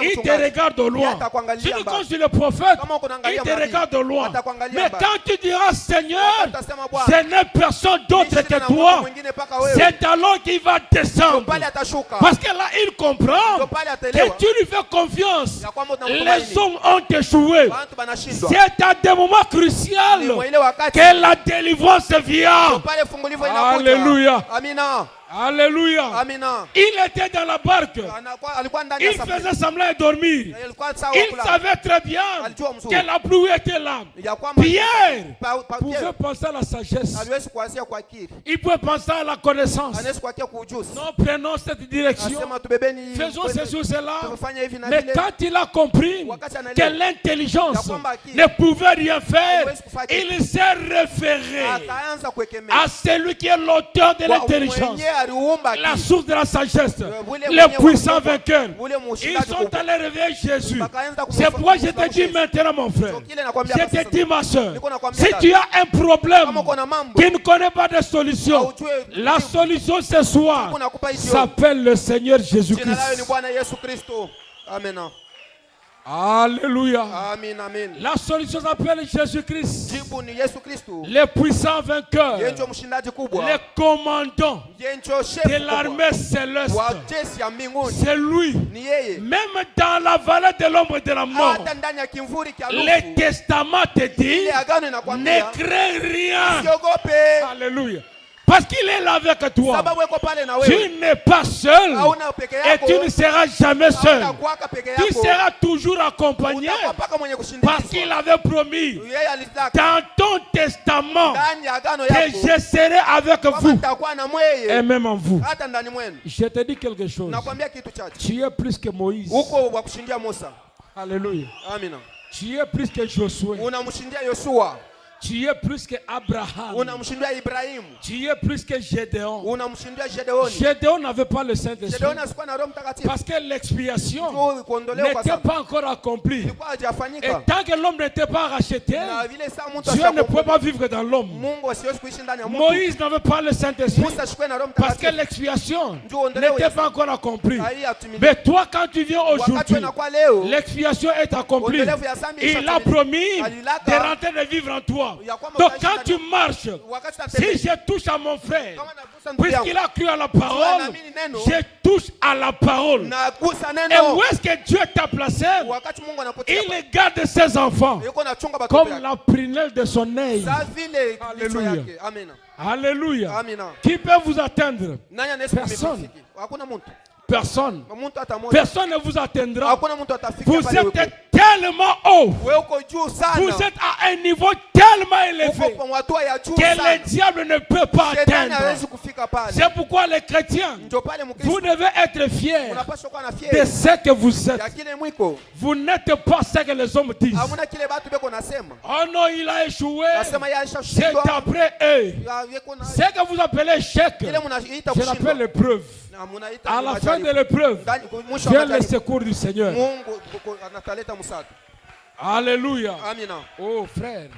ils te regardent au loin. Si tu comptes sur les prophètes, ils te regardent au loin. Mais quand tu diras Seigneur, ce n'est personne d'autre que toi, c'est alors qu'il va descendre. Pale atashuka. Parce que là, il comprend Pale que ataelewa. tu lui fais confiance. Ya kwamba Les unamtumaini. hommes ont échoué. Bantu banashindwa. C'est à des moments cruciaux Ni mwa ile wakati. que la délivrance vient. Pale fungulivo inakuja. Alléluia. Amina. Alléluia. Amina. Il était dans la barque. Alikuwa ndani ya Il safari. faisait semblant de dormir. Alikuwa sawa Il kulala. savait très bien Alijua mzuri. que la pluie était là. Ya kwamba Pierre Pierre pouvait penser à la sagesse. aliwezi kuanzia kwa akili. Il pouvait penser à la connaissance. Anaweza kuatia kwa ujuzi. Non, prenons cette direction. Anasema tubebeni. Faisons ceci ou cela. Tufanye hivi na Mais vile. quand il a compris Wakati que anaelewa. l'intelligence Ya kwamba akili. ne pouvait rien faire, Haiwezi kufanya kitu. il s'est référé Akaanza kuekemea. à celui qui est l'auteur de Kwa l'intelligence, mwenye aliumba la akili. source de la sagesse, Ule les mwenye puissants wa- vainqueurs. ule Ils mshindaji sont kubwa. allés réveiller Jésus. Wakaanza C'est pourquoi je te dis kumfundisha. maintenant, mon frère, So, kile nakwambia je hapa te sasa. dis, ma soeur, Niko nakwambia si dada. tu as un problème Kama uko na mambo. qui ne connaît pas de solution, Haujui- la solution ce soir Mungu nakupa hiyo. s'appelle le Seigneur Jina layo ni Jésus-Christ. Bwana Yesu Kristo. Amen. Alléluia. Amen, amen. La solution s'appelle Jésus-Christ. Jibu ni Yesu Kristo. Les puissants vainqueurs, Yeye ndio mshindaji kubwa. les commandants Yeye ndio chef de kubwa. l'armée céleste, Wa jeshi ya mbinguni. c'est lui. Ni yeye. Même dans la vallée de l'ombre de la mort, Hata ndani ya kimvuri cha le lufu. testament te dit, Ile agano ne inakwambia crains rien. usiogope. Alléluia. Parce qu'il est là avec toi. Sababu yuko pale na wewe. Tu n'es pas seul. Hauna peke Et yako. tu ne seras jamais seul. Hautakuwaka peke Tu yako. seras toujours accompagné. Utakuwa paka mwenye Parce kushindikizwa. qu'il avait promis Yeye alitaka dans ton testament ndani ya agano que yako. je serai avec Kama vous nitakuwa na mweye. et même en vous. Hata ndani mwenu. Je te dis quelque chose. Nakwambia kitu chache. Tu es plus que Moïse. Uko wa kushindia Musa. Alléluia. Amina. Tu es plus que Josué. Unamshindia Yoshua. Tu es plus que Abraham. unamshindia Ibrahimu, Tu es plus que Gédéon. unamshindia Gedeoni. Gédéon n'avait pas le Saint-Esprit. Gedeoni asikuwa na Roho Mtakatifu. Parce que l'expiation Ndio kuondolewa kwa n'était dhambi pas encore accomplie. ilikuwa Et hajafanyika. tant que l'homme n'était pas racheté, Na vile saa mtu Dieu ne pouvait pas vivre dans l'homme. Mungu asiwezi kuishi ndani ya mtu. Moïse n'avait pas le Saint-Esprit Musa asikuwe na Roho parce que Mtakatifu. l'expiation Ndio uondolewe n'était pas encore accomplie. haiyatimilika. Mais toi, quand tu viens Wakati aujourd'hui, unakuwa leo, l'expiation est accomplie. uondolevu ya dhambi Il a ishatimilika. promis Alilaka. de rentrer de vivre en toi. Ya kwamba Donc utaishi quand ndani tu ya- marches, wakati unatembea, si je touche à mon frère, kama nagusa ndugu puisqu'il yangu, a cru à la parole, naamini neno, je touche à la parole. nagusa Et neno. où est-ce que Dieu t'a placé? Wakati Mungu anakutia, Il garde ses enfants yuko nachunga watoto comme yake. la prunelle de son œil. Saa vile kicho Alléluia. yake. Amina. Alléluia. Amina. Qui peut vous atteindre? Nani anaweza Personne. kumfikia? Hakuna mtu. Personne. Mtu hata mmoja. Personne ne vous atteindra. Hakuna mtu atafikia Vous pale uko. êtes tellement haut. Wewe uko juu sana. Vous êtes à un niveau tellement Uko élevé kwa hatua ya juu que sana. le diable ne peut pas Shetani atteindre. hawezi kufika pale. C'est pourquoi les chrétiens, Ndio pale vous Mkristo devez être fiers unapaswa kuwa na de fieri ce que vous êtes. ya kile mwiko. Vous n'êtes pas ce que les hommes disent. Hamuna kile watu beko nasema. Oh non, il a échoué. Nasema yeye C'est alishashindwa. après eux. Ya yeko na Ce que vous appelez échec, kile mnaita je l'appelle kushindwa. l'épreuve. Na mnaita À la fin de majaribu. l'épreuve, Ndani mwisho wa vient le majaribu. secours du Seigneur. Mungu anataleta msaada. Alléluia. Amina. Oh frère,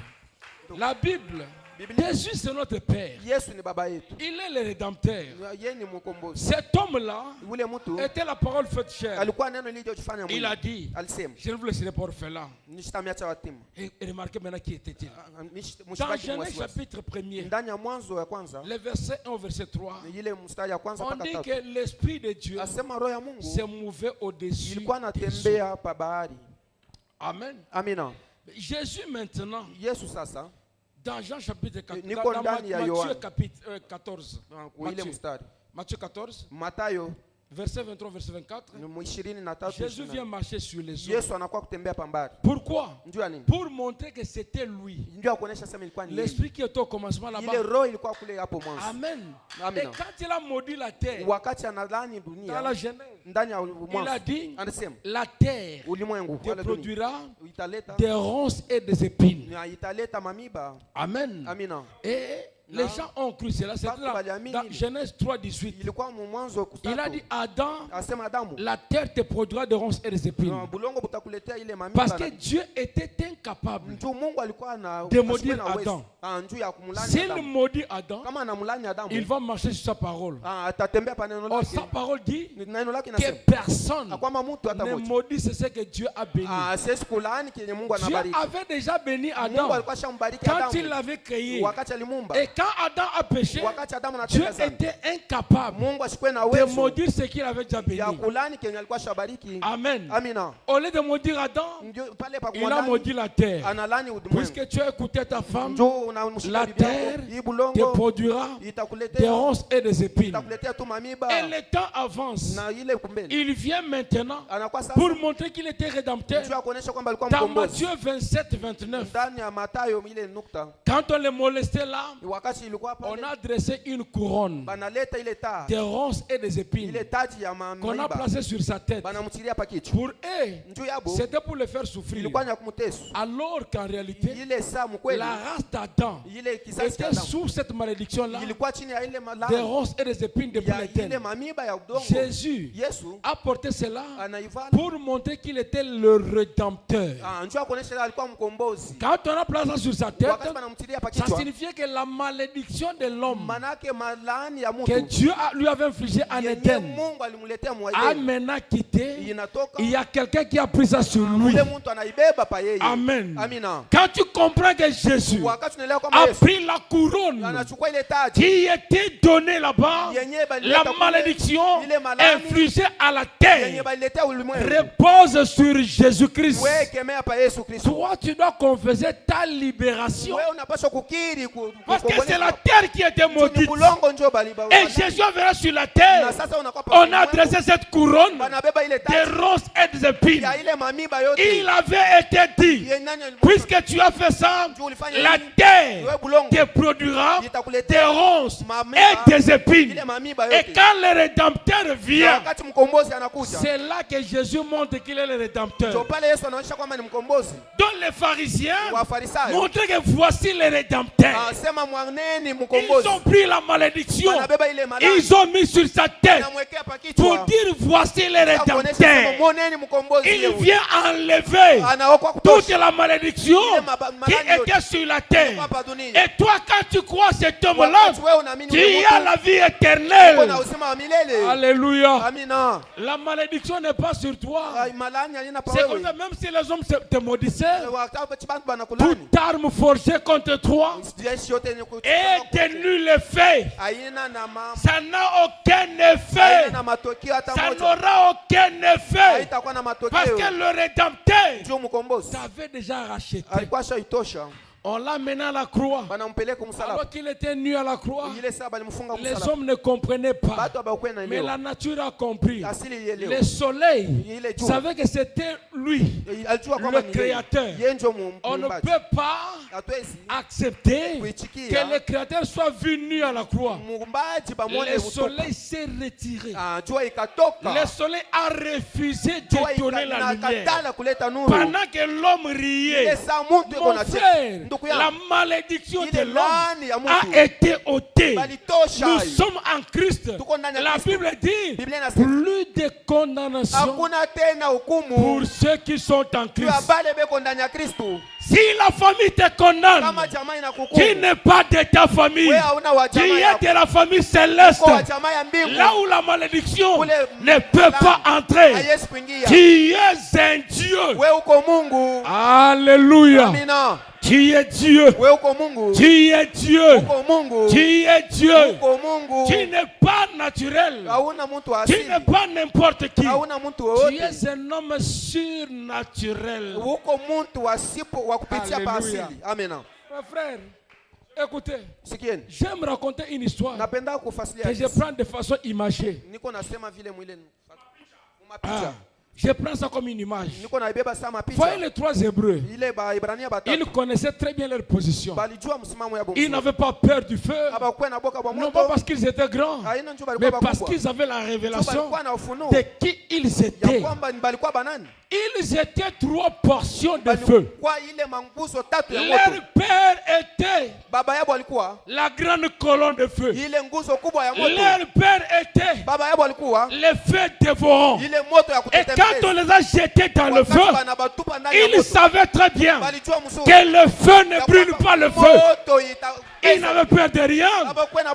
la Bible, Biblia, Jésus c'est notre Père. Yesu ni baba yetu. Il est le Rédempteur. Yeye ni mkombozi. Cet homme-là Yule mtu était la parole faite chair. alikuwa neno lililojifanya Il mwili. a dit, Alisema, je ne vous laisserai pas orphelin. nishtamiacha watima. Et remarquez maintenant qui était-il. Dans Mshibaki Genèse mwasiwasi. chapitre 1er, Ndani ya Mwanzo ya kwanza, le verset 1 au verset 3, ni ile mstari ya kwanza on mpaka dit tatu. que l'Esprit de Dieu Asema roho ya Mungu se mouvait au-dessus ilikuwa des eaux. anatembea pa bahari. Amen. Amina. Jésus maintenant, Yesu sasa dans Jean chapitre 4, Niko dans ndani ya Matthieu Yohana. chapitre 14, kwa ile Matthieu, mstari Matthieu 14, Mathayo verset 23, verset 24, ni 23. Jésus vient marcher sur les eaux. Yesu anakuwa kutembea pa bahari. Pourquoi? Ndio ya nini? Pour montrer que c'était lui. Ndio ya kuonesha sema ilikuwa ni yeye. L'esprit qui était au commencement Ile là-bas. roho ilikuwa kule hapo mwanzo. Amen. Amen. Et quand il a maudit la terre, Wakati analani dans dunia la Genèse, ndani ya il a mwanzo dit, anasema la terre ulimwengu te wala dunia produira italeta des ronces et des épines. na italeta mamiba. Amen. Amina. Et les gens ont cru cela. C'était dans Genèse 3, 18. Ilikuwa mwanzo Il a dit, Adam, asema Adamu, la terre te produira des ronces et des épines. bulongo butakuletea ile mamiba. Parce que Dieu était incapable. Njoo Mungu alikuwa na de maudire Adam. Njoo ya kumlani S'il Adamu. maudit Adam, Kama anamlani Adamu, il va marcher sur sa parole. atatembea pa neno Or, sa lake. parole dit Neno lake que nasema personne kwamba mtu hata ne mmoja maudit ce que Dieu a béni. siwezi kulaani kenye Mungu Dieu anabariki. avait déjà béni Mungu Adam alikuwa shambariki quand il Adamu l'avait créé. wakati alimuumba. Et quand Adam a péché, Wakati Adamu Dieu anatenda dhambi, était incapable Mungu asikuwe na de uwezo maudire ce qu'il avait déjà béni. ya kulani kenye alikuwa shabariki. Amen. Amina. Au lieu de maudire Adam, Ndio pale pa il a kumlani maudit la terre. analani ulimwengu. Puisque tu as écouté ta femme, Njoo unamshika la bibi yako, terre hii te bulongo produira des itakuletea ronces et des épines. itakuletea tu mamiba. Et le temps avance. Na ile kumbele Il vient maintenant anakuwa sasa pour montrer qu'il était rédempteur. njoo kuonesha kwamba alikuwa Dans mkombozi. Matthieu 27, 29, Ndani ya Mathayo ile nukta, quand on les molestait là, wakati ilikuwa on pale a dressé une couronne banaleta ile taa, des ronces et des épines ile taji ya qu'on a mamiba placée sur sa tête. banamtilia pa kichwa. Pour eux, Njoo yabo c'était pour le faire souffrir. ilikuwa ni ya kumteso. Alors qu'en réalité, Ile saa mkweli la race d'Adam ile kisasi cha était Adamu sous cette malédiction-là, ilikuwa chini ya ile des malaa ronces et des épines de ya ile l'éternel. mamiba ya udongo. Jésus Yesu a porté cela anaivala pour montrer qu'il était le rédempteur. njoo kuonesha alikuwa mkombozi. Quand on a placé ça sur sa tête, Wakati banamtilia pa ça kichwa, signifiait que la malédiction de l'homme manake malaani ya que mtu Dieu lui avait infligé en yenye Éden Mungu alimletea a mwaideni maintenant quitté. inatoka Il y a quelqu'un qui a pris ça sur lui. ule mtu anaibeba pa yeye. Amen. Amina. Quand tu comprends que Jésus Wakati unaelewa kwamba a Yesu pris la couronne anachukua ile taji qui était donnée là-bas, yenye balileta la kule, malédiction ile malani infligée à la yenye terre baliletea ulimwengu repose sur Jésus-Christ. wewe kemea pa Yesu Kristo. Toi, tu dois confesser ta libération. Wewe unapaswa kukiri Parce que c'est la terre qui était Ni maudite. bulongo njo Et Jésus verra sur la terre. Na sasa unakuwa On a dressé cette couronne banabeba ile des taji roses et des épines. ya ile mamiba yote. Il avait été dit, Ye nani puisque tu as fait ça, Ndio ulifanya la nini? terre Wewe bulongo te produira des itakuletea ronces mamiba, et des épines. ile mamiba Et yote. quand le Rédempteur Na vient, wakati mkombozi anakuja, c'est là que Jésus montre qu'il est le ndio Rédempteur. pale Yesu anaonyesha kwamba ni mkombozi. Donc les pharisiens Wafarisayo montraient que voici le Rédempteur. anasema mwaneni Ils mkombozi. ont pris la malédiction, Wanabeba ile malaki ils ont mis sur sa tête anamwekea pa pour kichwa. dire voici le Kuonesha sema Rédempteur. mwoneni mkombozi Il yeye. vient enlever Anaokwa toute kutosha. la malédiction qui était sur la terre. Hapa dunia. Et toi, quand tu crois cet homme-là, Wakati wewe unaamini tu ule as mtu, la vie uko na éternelle. uzima wa milele. Alléluia. Amina. La malédiction n'est pas sur toi. Ay, malani haina pa C'est comme wewe. ça, même si les hommes te maudissaient, Wakati bantu banakulani. toute arme forgée contre toi Jeshi yote yenye est nul effet. haina na ma Ça n'a aucun haina effet. na matokeo hata Ça moja. n'aura aucun effet. Haitakuwa na Parce matokeo. que le Rédempteur Ndio mkombozi. t'avait déjà racheté. Alikuwa shaitosha. On l'a mené à la croix. Banampeleka msalaba. Alors qu'il était nu à la croix, Ile saa balimfunga les msalaba. hommes ne comprenaient pas. Batu abakuwa na Mais leo. la nature a compris. Asili yeleo. Le soleil Ile jua. savait que c'était lui, Alijua kwamba le ni créateur. yeye ndio On ne muumbaji. peut pas Hatuwezi accepter kuichikia que le créateur soit vu nu à la croix. muumbaji pamoja Le kutoka. soleil s'est retiré. Jua ikatoka. Le soleil a refusé Jua de donner la lumière. ikakatala kuleta nuru. Pendant que l'homme Ile riait, saa mtu yuko mon na frère, ndugu la yangu malédiction de ile l'homme laani ya a mtu été ôtée. balitosha. Nous sommes en Christ. Tuko ndani ya La Kristo. Bible dit Biblia inasema plus de condamnation hakuna tena hukumu pour ceux qui sont en juu ya Christ. bale beko ndani ya Kristo. Si la famille te condamne, Kama jamaa tu inakuhukumu, n'es pas de ta famille, wewe hauna wa tu jamaa es yako, de la famille uko céleste. wa jamaa ya mbingu. Là où la malédiction Kule ne peut pas entrer. haiwezi kuingia. Tu es un Dieu. Wewe uko Mungu. Alléluia. Amina. Tu es Dieu. Wewe uko Mungu. Tu es Dieu. Uko Mungu. Tu es Dieu. Uko Mungu. Tu n'es pas naturel. Hauna mtu wa Tu asili. n'es pas n'importe qui. Hauna mtu Tu wowote. es un homme surnaturel. Uko mtu wasipo wa kupitia pa Hallelujah. asili. Amina. Mes frères, écoutez, Sikieni. j'aime raconter une histoire Napenda kufasilia. que je prends de façon imagée. Niko nasema vile mwile Ah, mapicha. je prends ça comme une image. Niko naibeba sama Voyez picha. les trois Hébreux. Ile Baibrania batatu. Ils connaissaient très bien leur position. Balijua msimamo ya Ils bomba. n'avaient pas peur du feu. Abakuwa na boka bwa Non pas moto. parce qu'ils étaient grands, Haina njoo mais balikuwa parce bakubwa. qu'ils avaient la Njoo révélation balikuwa na ufunuo de qui ils ya étaient. kwamba balikuwa banani. Ils étaient trois portions de feu. Balikuwa ile manguzo tatu ya Leur moto. père était Baba yabo alikuwa la grande colonne de feu. ile nguzo kubwa ya moto. Leur père était Baba yabo alikuwa le feu dévorant. ile moto ya Et quand on kutetemeza. les a jetés dans le feu, Banabatupa ndani ya ils moto. savaient très bien Balijua mzuri. que le feu ne brûle pas le feu. Moto Ils n'avaient peur de rien.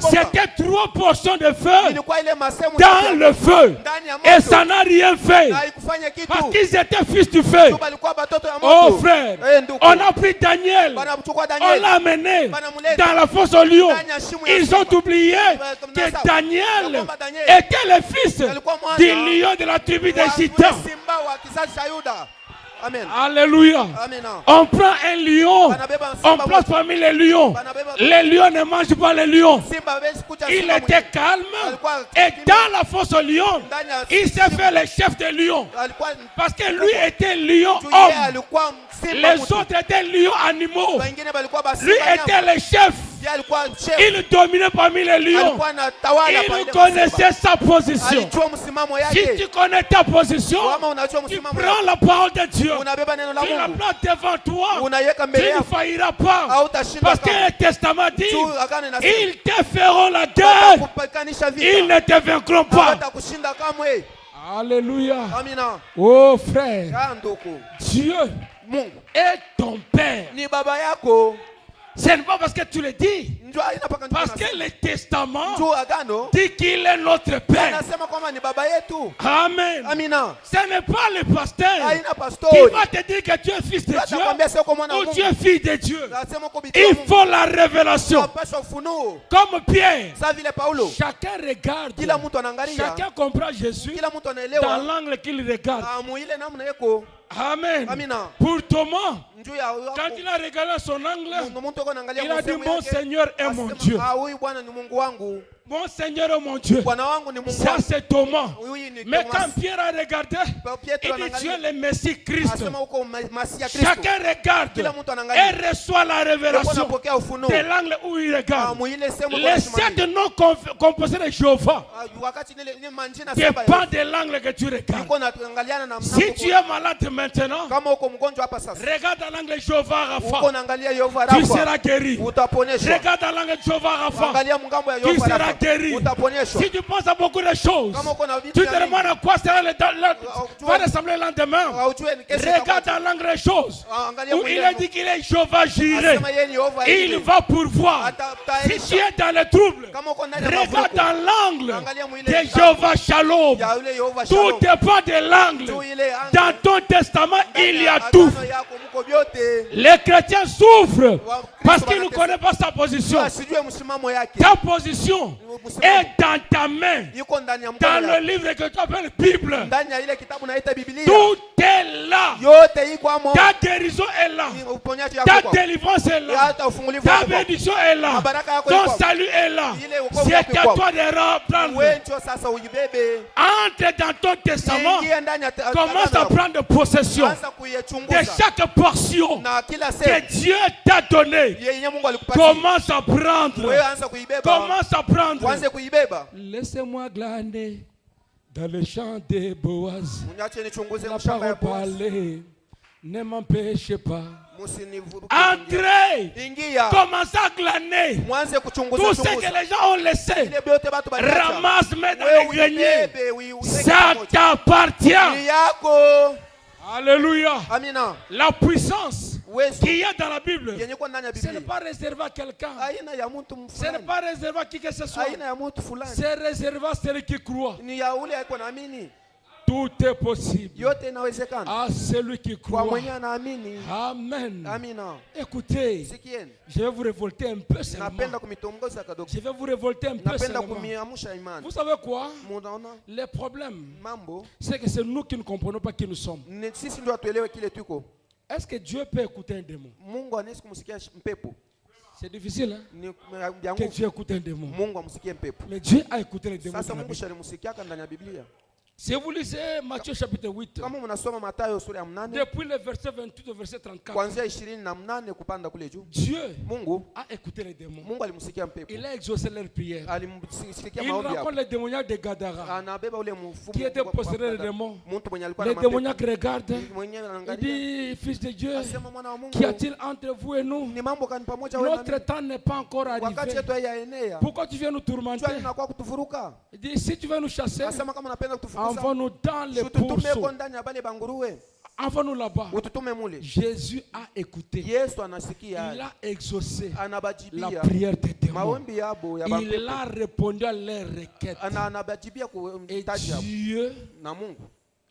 C'était trois portions de feu ilikuwa ile masemu dans le feu. ndani ya Et moto. ça n'a rien fait. Na haikufanya kitu. Parce qu'ils étaient fils du feu. Balikuwa batoto ya Oh moto. frère, Ndugu. on a pris Daniel. Banamchukua On Daniel. l'a amené Banamuleta. dans la fosse au lion. Ndani ya shimo ya Ils ont simba. oublié que Ya Daniel kwamba Daniel était le fils alikuwa mwana du lion de la tribu de wa Juda. simba wa kizazi cha Yuda. Amen. Alléluia. Amina. On prend un lion, Banabeba on simba place parmi les lions. Banabeba Les lions ne mangent pas les lions. simba hawezi kucha Il simba était mwenyewe. calme Alikuwa et kimya. dans la fosse au lion, Ndani ya il s'est fait le chef des lions. alikuwa Parce que lui était lion juu yeye homme. alikuwa simba Les mtu. autres étaient lions animaux. Wengine balikuwa basi. Lui était le chef. Yeye alikuwa chef. Il dominait parmi les lions. Alikuwa anatawala Il pale. connaissait sa position. Alijua msimamo Si yake. tu connais ta position, Kama unajua tu msimamo prends yake. la parole de Dieu. Unabeba neno la Tu la Mungu. plantes devant toi. Unaiweka Tu mbele ne yako. failliras pas. Hautashinda Parce que kama. le testament dit, Juu agano inasema. ils te feront la guerre. Kupikanisha vita. Ils ne te vaincront pas. Hawatakushinda kamwe. Alléluia. Amina. Oh frère, Ya ndugu. Dieu Mungu est ton Père. ni baba yako. Ce n'est pas parce que tu le dis. Njoo haina paka njoo. Parce que le testament Njoo agano dit qu'il est notre Père. anasema kwamba ni baba yetu. Amen. Amina. Ce n'est pas le pasteur Haina qui pastori. va te dire que tu es fils de Dieu Atakwambia sio kwa mwana wa ou Mungu. tu es fille de Dieu. Nasema uko binti wa Il Mungu. faut la révélation. Unapaswa ufunuo. Comme Pierre. Sasa vile Paulo. Chacun regarde. Kila mtu anaangalia. Chacun comprend Jésus Kila mtu dans anaelewa. l'angle qu'il regarde. Mu ile namna yako. Amen. Amina. Pour Thomas, njoo ya Quand il a regardé son angle, mtu yuko anaangalia il a dit, msemo mon yake, Seigneur est mon Dieu. huyu Bwana ni Mungu wangu. Mon Seigneur est mon Dieu. Bwana wangu ni Mungu Ça wangu. c'est Thomas. Huyu ni Mais Thomas. quand Pierre a regardé, Pietro il dit, tu anaangalia, es le Messie Christ. asema uko Masia Kristo. Chacun regarde Kila mtu anaangalia. et reçoit la Yuko révélation anapokea ufunuo. de l'angle où il regarde. Muile semo Les sept noms composés de Jéhovah wakati ni manjina saba. dépend de l'angle que tu regardes. Yuko anaangaliana na Si tu es malade maintenant, kama uko mgonjwa hapa sasa. regarde à l'angle Jéhovah Uko Rapha. unaangalia Yehova Tu Rafa. seras guéri. Utaponeshwa. Regarde à l'angle Jéhovah Rapha. Angalia mgambo ya Tu Yehova seras Rafa. guéri. Utaponyeshwa. Si tu penses à beaucoup de choses, Kama uko na vitu tu ya te mingi, demandes à quoi sera va ressembler le lendemain. haujui ni kesho Regarde itakuwa. à l'angle des choses Angalia où il mwingine. a dit qu'il est Jéhovah Jireh. Asema yeye ni Yehova Il Jireh. va pourvoir. Si tu es dans le trouble, Kama uko ndani ya regarde mafuriko, dans l'angle angalia mwile de mgambo Jéhovah Shalom. ya yule Yehova Shalom. Tout dépend de l'angle. Tu ile anga. Dans ton testament, il y a Agano tout. yako mko vyote. Les chrétiens souffrent parce qu'ils ne connaissent pas sa position. Asijue msimamo yake. Ta position est dans ta main. Yuko ndani ya Dans mkono le yake. livre que tu appelles Bible. Ndani ya ile kitabu naita Biblia. Tout est là. Yote iko amo. Ta guérison est là. Uponyaji Ta yako. délivrance est là. Hata ufungulivu Ta wako. bénédiction est là. Mabaraka yako Ton iko. salut est là. Ile wokovu C'est wako à iko. toi de reprendre. Wewe njoo sasa ujibebe. Entre dans ton testament. Ingia ndani ya Commence à prendre possession anza de kuichunguza. chaque portion Na kila que sehemu Dieu t'a donné. yenye Mungu alikupatia. Commence à prendre. Wewe anza kuibeba. Commence à prendre. Uanze kuibeba. Laissez-moi glaner dans le champ de Boaz. Mniache nichunguze La mshamba ya parole Boaz. parler ne m'empêche pas. Msinivuruge. Entrez. Ingia. Commence à glaner. Mwanze kuchunguza Tout ce que chunguza. les gens ont laissé. Ile biote batu baliacha. Ramasse, mets dans Wewe les greniers. uibebe, uiweke Ça pamoja. t'appartient. Ni yako. Alléluia. Amina. La puissance Uwezo qu'il y a dans la Bible, yenye kwa ndani ya ce n'est Biblia. pas réservé à quelqu'un. Aina ya mtu Ce n'est fulani. pas réservé à qui que ce soit. Aina ya mtu fulani. C'est réservé à celui qui croit. Ni ya ule yako naamini. Tout est possible Yote inawezekana. à celui qui Kwa croit. mwenye anaamini. Amen. Amina. Écoutez, Sikieni. je vais vous révolter un peu seulement. Napenda kumitongoza kadogo. Je vais vous révolter un peu Napenda seulement. kumiamsha imani. Vous savez quoi? Munaona Les problèmes, mambo c'est que c'est nous qui ne comprenons pas qui nous sommes. ni sisi ndio atuelewe kile tuko. Est-ce que Dieu peut écouter un démon? Mungu anaweza kumsikia mpepo. C'est difficile, hein? Ni Que yangu Dieu écoute un démon. Mungu amsikie mpepo. Mais Dieu a écouté les démons. Sasa dans la Mungu Bible. shalimsikiaka ndani ya Biblia. Si vous lisez Matthieu chapitre 8, Kama mnasoma Mathayo sura ya 8 depuis le verset 28 au verset 34, kuanzia 28 kupanda kule juu. Dieu Mungu a écouté les démons. Mungu alimsikia mpepo. Il a exaucé leurs prières. Alimsikia Il maombi rencontre yako. les démoniaques de Gadara Anabeba ule mfumo qui étaient possédés de démons. mtu mwenye alikuwa Les na mapepo. démoniaques regardent. Mwenyewe Il anaangalia. dit, fils de Dieu, Asema mwana wa Mungu. qu'y a-t-il entre vous et nous? Ni mambo gani pamoja wewe na Notre mimi? temps n'est pas encore Wakati arrivé. yetu haiyaenea. Pourquoi tu viens nous tourmenter? Jua linakuwa kutuvuruka. Il dit, si tu veux nous chasser, Asema kama unapenda kutufukuza. envoie-nous dans les Ututume kwa pourceaux. ndani ya bale banguruwe. Envoie-nous là-bas. Ututume mule. Jésus a écouté. Yesu anasikia. Il a exaucé la Anabajibia. prière des démons. Maombi yabo ya Il bapepo. a répondu à leurs requêtes. Anabajibia Et kuhitaji yabo. Dieu, Na Mungu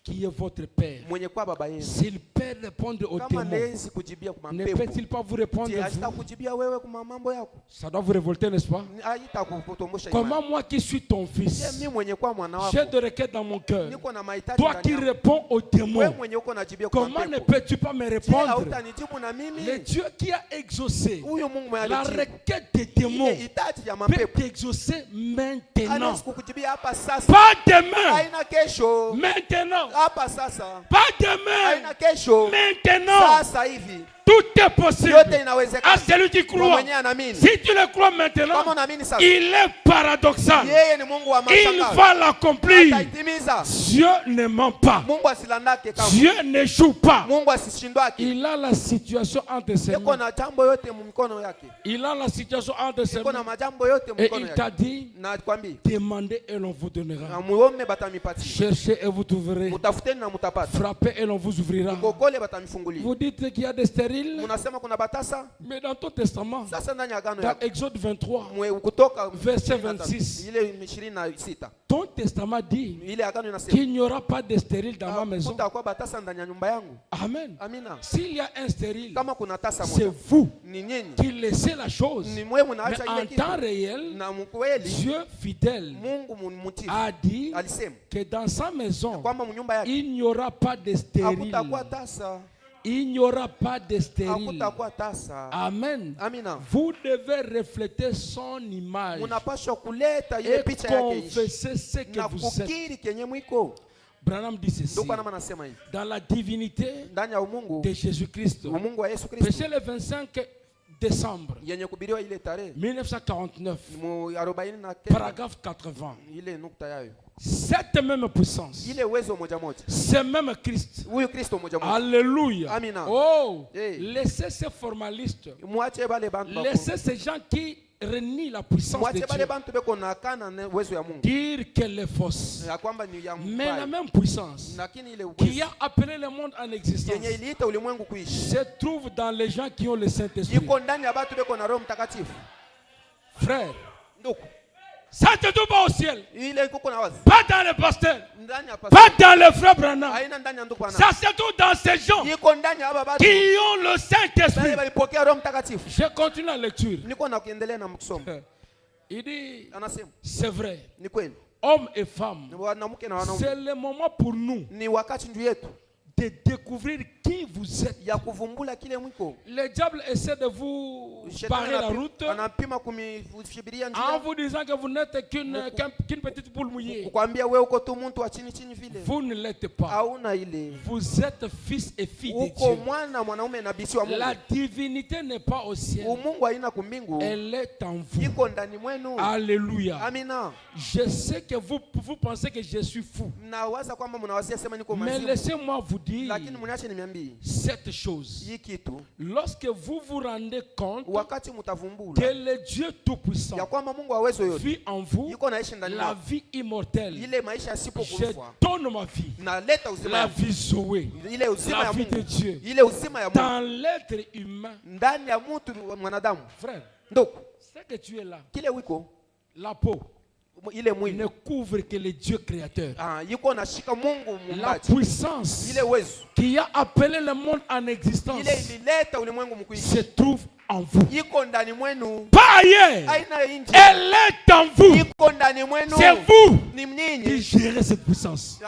qui est votre Père, mwenye kwa baba yenu. s'il peut répondre aux Kama démons, nezi kujibia kwa ne mapepo. peut-il pas vous répondre Je hata vous? kujibia wewe kwa mambo yako. Ça doit vous révolter, n'est-ce pas? Haita kukutombosha Comment imani. moi qui suis ton Je fils, mimi mwenye kwa mwana wako. j'ai des requêtes dans mon cœur. Niko na mahitaji Toi ndani qui yangu. réponds aux Wewe démons, mwenye uko najibia kwa comment ne mapepo. peux-tu pas me Je répondre? hautanijibu na mimi. Le Dieu qui a exaucé Huyu Mungu mwenye la alijibu. requête des démons Ile hitaji ya peut mapepo. t'exaucer maintenant. Anaweza kukujibia hapa sasa. Pas demain, Haina kesho. maintenant. Hapa sasa. Pas demain, Haina kesho. maintenant. Sasa hivi. Tout est possible Yote à inawezekana. celui qui Kwa croit. mwenye anaamini. Si tu le crois maintenant, Kama unaamini sasa. il est paradoxal. Yeye ni Mungu wa Il mashangazo. va l'accomplir. Ataitimiza. Dieu ne ment pas. Mungu asilandake kama. Dieu n'échoue pas. Mungu asishindwake. Il a la situation entre ses Yuko mains. na jambo yote mkono yake. Il a la situation entre ses Yuko na mains. majambo yote Et mkono il yake. t'a dit, Na kwambi. demandez et l'on vous donnera. Na muombe batamipatia. Cherchez et vous trouverez. Mutafuteni na mutapata. Frappez et l'on vous ouvrira. Kokole batamifungulia. Vous dites qu'il y a des stériles, Munasema kuna batasa. mais dans ton testament, Sasa ndani ya agano dans yake. Exode 23, Kutoka verset 26, ile 26. ton testament dit Ile agano inasema qu'il n'y aura pas de stérile dans ma maison. kutakuwa batasa ndani ya nyumba yangu. Amen. Amina. S'il y a un stérile, Kama kuna tasa c'est moja. vous Ni nyinyi. qui laissez la chose. Ni mwe Mais mnaacha ile en kitu. temps réel, Na mkweli Dieu fidèle Mungu mutifu a dit alisema que dans sa maison, kwamba mnyumba yake il n'y aura pas de stérile. hakutakuwa tasa. Il n'y aura pas de stérile. Hakutakuwa tasa. Amen. Amina. Vous devez refléter son image Munapaswa kuleta ile et picha yake confesser ce que na vous êtes. kukiri kenye mwiko. Branham dit ceci. Ndio Bwana anasema hivi. Dans la divinité Ndani ya umungu de Jésus-Christ, umungu wa Yesu Kristo prêché le 25 décembre yenye kubiriwa ile tarehe 1949, mu 49 paragraphe 80. ile nukta yayo Cette même puissance, ile uwezo moja moja ce même Christ. huyu Kristo moja moja. Alléluia. Amina. Oh, Hey. laissez ces formalistes, Mwache bale bantu bako. laissez ces gens qui renient la puissance de Mwache bale Dieu bantu beko na kana na uwezo ya Mungu. dire qu'elle est fausse. Ya kwamba ni ya Mais la mbaya. même puissance Lakini ile qui uwezo a appelé le monde en existence yenye iliita ulimwengu kuishi se trouve dans les gens qui ont le Saint-Esprit. iko ndani ya batu beko na Roho Mtakatifu. Frère, Ndugu, ça ne se trouve pas au ciel, ile iko na wazi. pas dans le pasteur, Ndani ya pas pastor. dans le frère Branham. Haina ndani ya ndugu bana. Ça se trouve dans ces gens Iko ndani ya baba batu. qui ont le Bale Saint-Esprit. balipokea Roho Mtakatifu. Je continue la lecture. Niko na kuendelea na msomo. Il dit, Anasema c'est vrai, ni kweli. hommes et femmes, Ni wanamke na wanaume. c'est le moment pour nous Ni wakati ndio yetu de découvrir qui vous êtes. ya kuvumbula kile mwiko. Le diable essaie de vous barrer la route Anapima kumishibiria en njia. vous disant que vous n'êtes qu'une petite poule mouillée. Kukwambia wewe uko tu mtu wa chini chini vile. Vous ne l'êtes pas. Hauna ile. Vous êtes fils et filles de Uko Dieu. mwana mwanaume na bisi wa Mungu. La divinité n'est pas au ciel. Umungu haina kumbingu. Elle est en vous. Iko ndani mwenu. Alléluia. Amina. Je sais que vous pensez que je suis fou. Mnawaza kwamba mnawasia sema niko Mais mazimu. laissez-moi vous dire Lakini mniache niambie. cette chose. Hii kitu Lorsque vous vous rendez compte wakati que mtavumbula le Dieu Tout-Puissant ya kwamba Mungu hawezi yote. vit en vous Yuko naishi ndani la mwako. vie immortelle, Ile maisha yasipo je kufa. donne ma vie, Naleta uzima la ya vie Zoé, ile uzima la ya vie de Mungu. Dieu, Ile uzima ya Mungu dans l'être humain. ndani ya mtu mwanadamu. Frère, Ndugu, c'est que tu es là. kile wiko La peau ile ne mwili couvre que le Dieu créateur. yuko nashika Mungu La muumbaji. puissance Ile uwezo qui a appelé le monde en existence ile ilileta ulimwengu mkuishi se trouve en vous. iko ndani mwenu. Pas ailleurs. Haina nje. Elle est en vous. Iko ndani mwenu. C'est vous Ni qui mnyinyi. gérez cette puissance.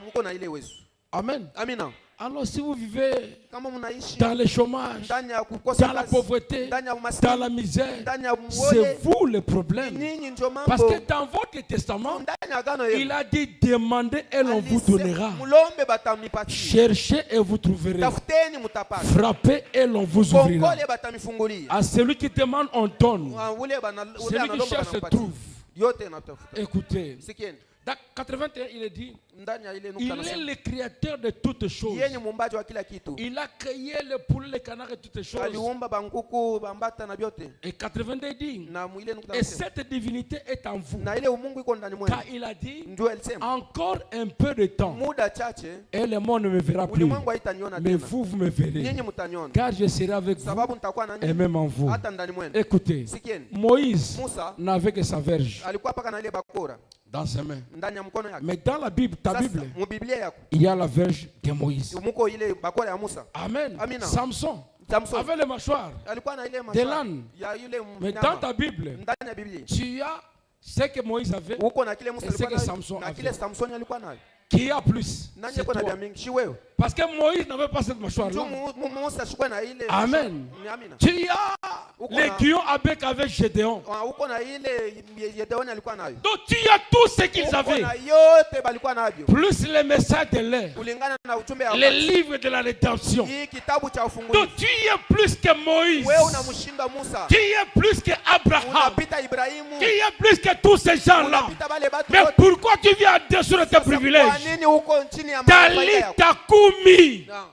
Mko na ile uwezo. Amen. Amina. Alors si vous vivez Kama mnaishi dans le chômage, ndani ya kukosa dans la kazi, pauvreté, ndani ya dans umaskini, la misère, ndani ya c'est uole, vous le problème. ninyi ndio Parce mambo. que dans votre testament, Ndani ya agano il yenu a dit demandez et l'on vous alisema, donnera. mulombe batamipatia. Cherchez et vous trouverez. Tafuteni mutapata. Frappez et l'on vous ouvrira. Konkole batamifungulia. À celui qui demande, on donne. Ule bana ule Celui qui analomba cherche se banampatia. trouve. Yote natafuta. Écoutez, Sikieni. dans 81, il est dit, Ndani ya ile il nukta est nasema. le créateur de toutes choses. Yeye ni muumbaji wa kila kitu. Il a créé le poulet, le canard et toutes choses. Aliumba bankuku, bambata na vyote. Et 82 dit, Na mwile nukta et nasema. cette divinité est en vous. Na ile umungu iko ndani mwenu. Car il a dit, Ndio alisema. encore un peu de temps, Muda chache et le monde ne me verra plus. ulimwengu haitaniona Mais tena. vous, vous me verrez. Nyinyi mtaniona. Car je serai avec vous Sababu nitakuwa na et nyinyi même en vous. hata ndani mwenu. Écoutez, Sikieni. Moïse Musa n'avait que sa verge alikuwa paka na ile bakora dans ses mains. ndani ya mkono yake. Mais dans la Bible, ta Sasa Bible, mu Biblia yako il y a la verge de Moïse. muko ile bakora ya Musa. Amen. Amina. Samson Samson avait le mâchoire. alikuwa na ile De maswali l'âne. ya yule Mais dans mnyama. ta Bible, Ndani ya Biblia tu as ce que Moïse avait, uko na kile Musa Et c'est alikuwa que nayo Samson na avait. kile Samson alikuwa nayo. qui a plus. Nani C'est yuko na toi. vya mingi? Si wewe. Parce que Moïse n'avait pas cette mâchoire-là. Ndio Musa shikwa na ile. Amen. Ni amina. Tu as Uko les na- guillons avec Gédéon. Uko na ile Yedeoni alikuwa nayo. Donc tu as tout ce qu'ils Uko avaient. na yote balikuwa navyo. Plus les messages de l'air. Kulingana na ujumbe wa Les livres de la rédemption. hii kitabu cha Donc ufunguzi. tu es plus que Moïse. Wewe unamshinda Musa. Tu es plus que Abraham. Unapita Ibrahimu. Tu es plus que tous ces gens-là. Unapita bale batu Mais wote. pourquoi tu viens en dessous de tes Sasa privilèges? kwa nini uko chini ya mamlaka yako? Talita Kumi. Na.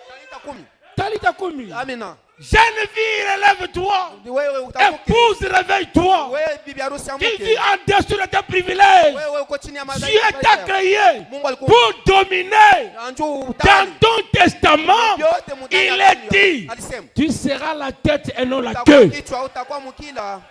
Talita kumi. Talita Kumi. Amina. Jeune fille, relève-toi. Wewe utakuwa Épouse, réveille-toi. wewe bibi harusi ya Tu mke. vis en dessous de tes privilèges. Wewe uko chini ya madai. Dieu t'a créé Mungu alikuwa pour dominer. anjoo Dans utawali. ton testament, Yote mudani il ya est dunia. dit, Alisema. tu seras la tête et non la Utakuwa queue. kichwa utakuwa mkila.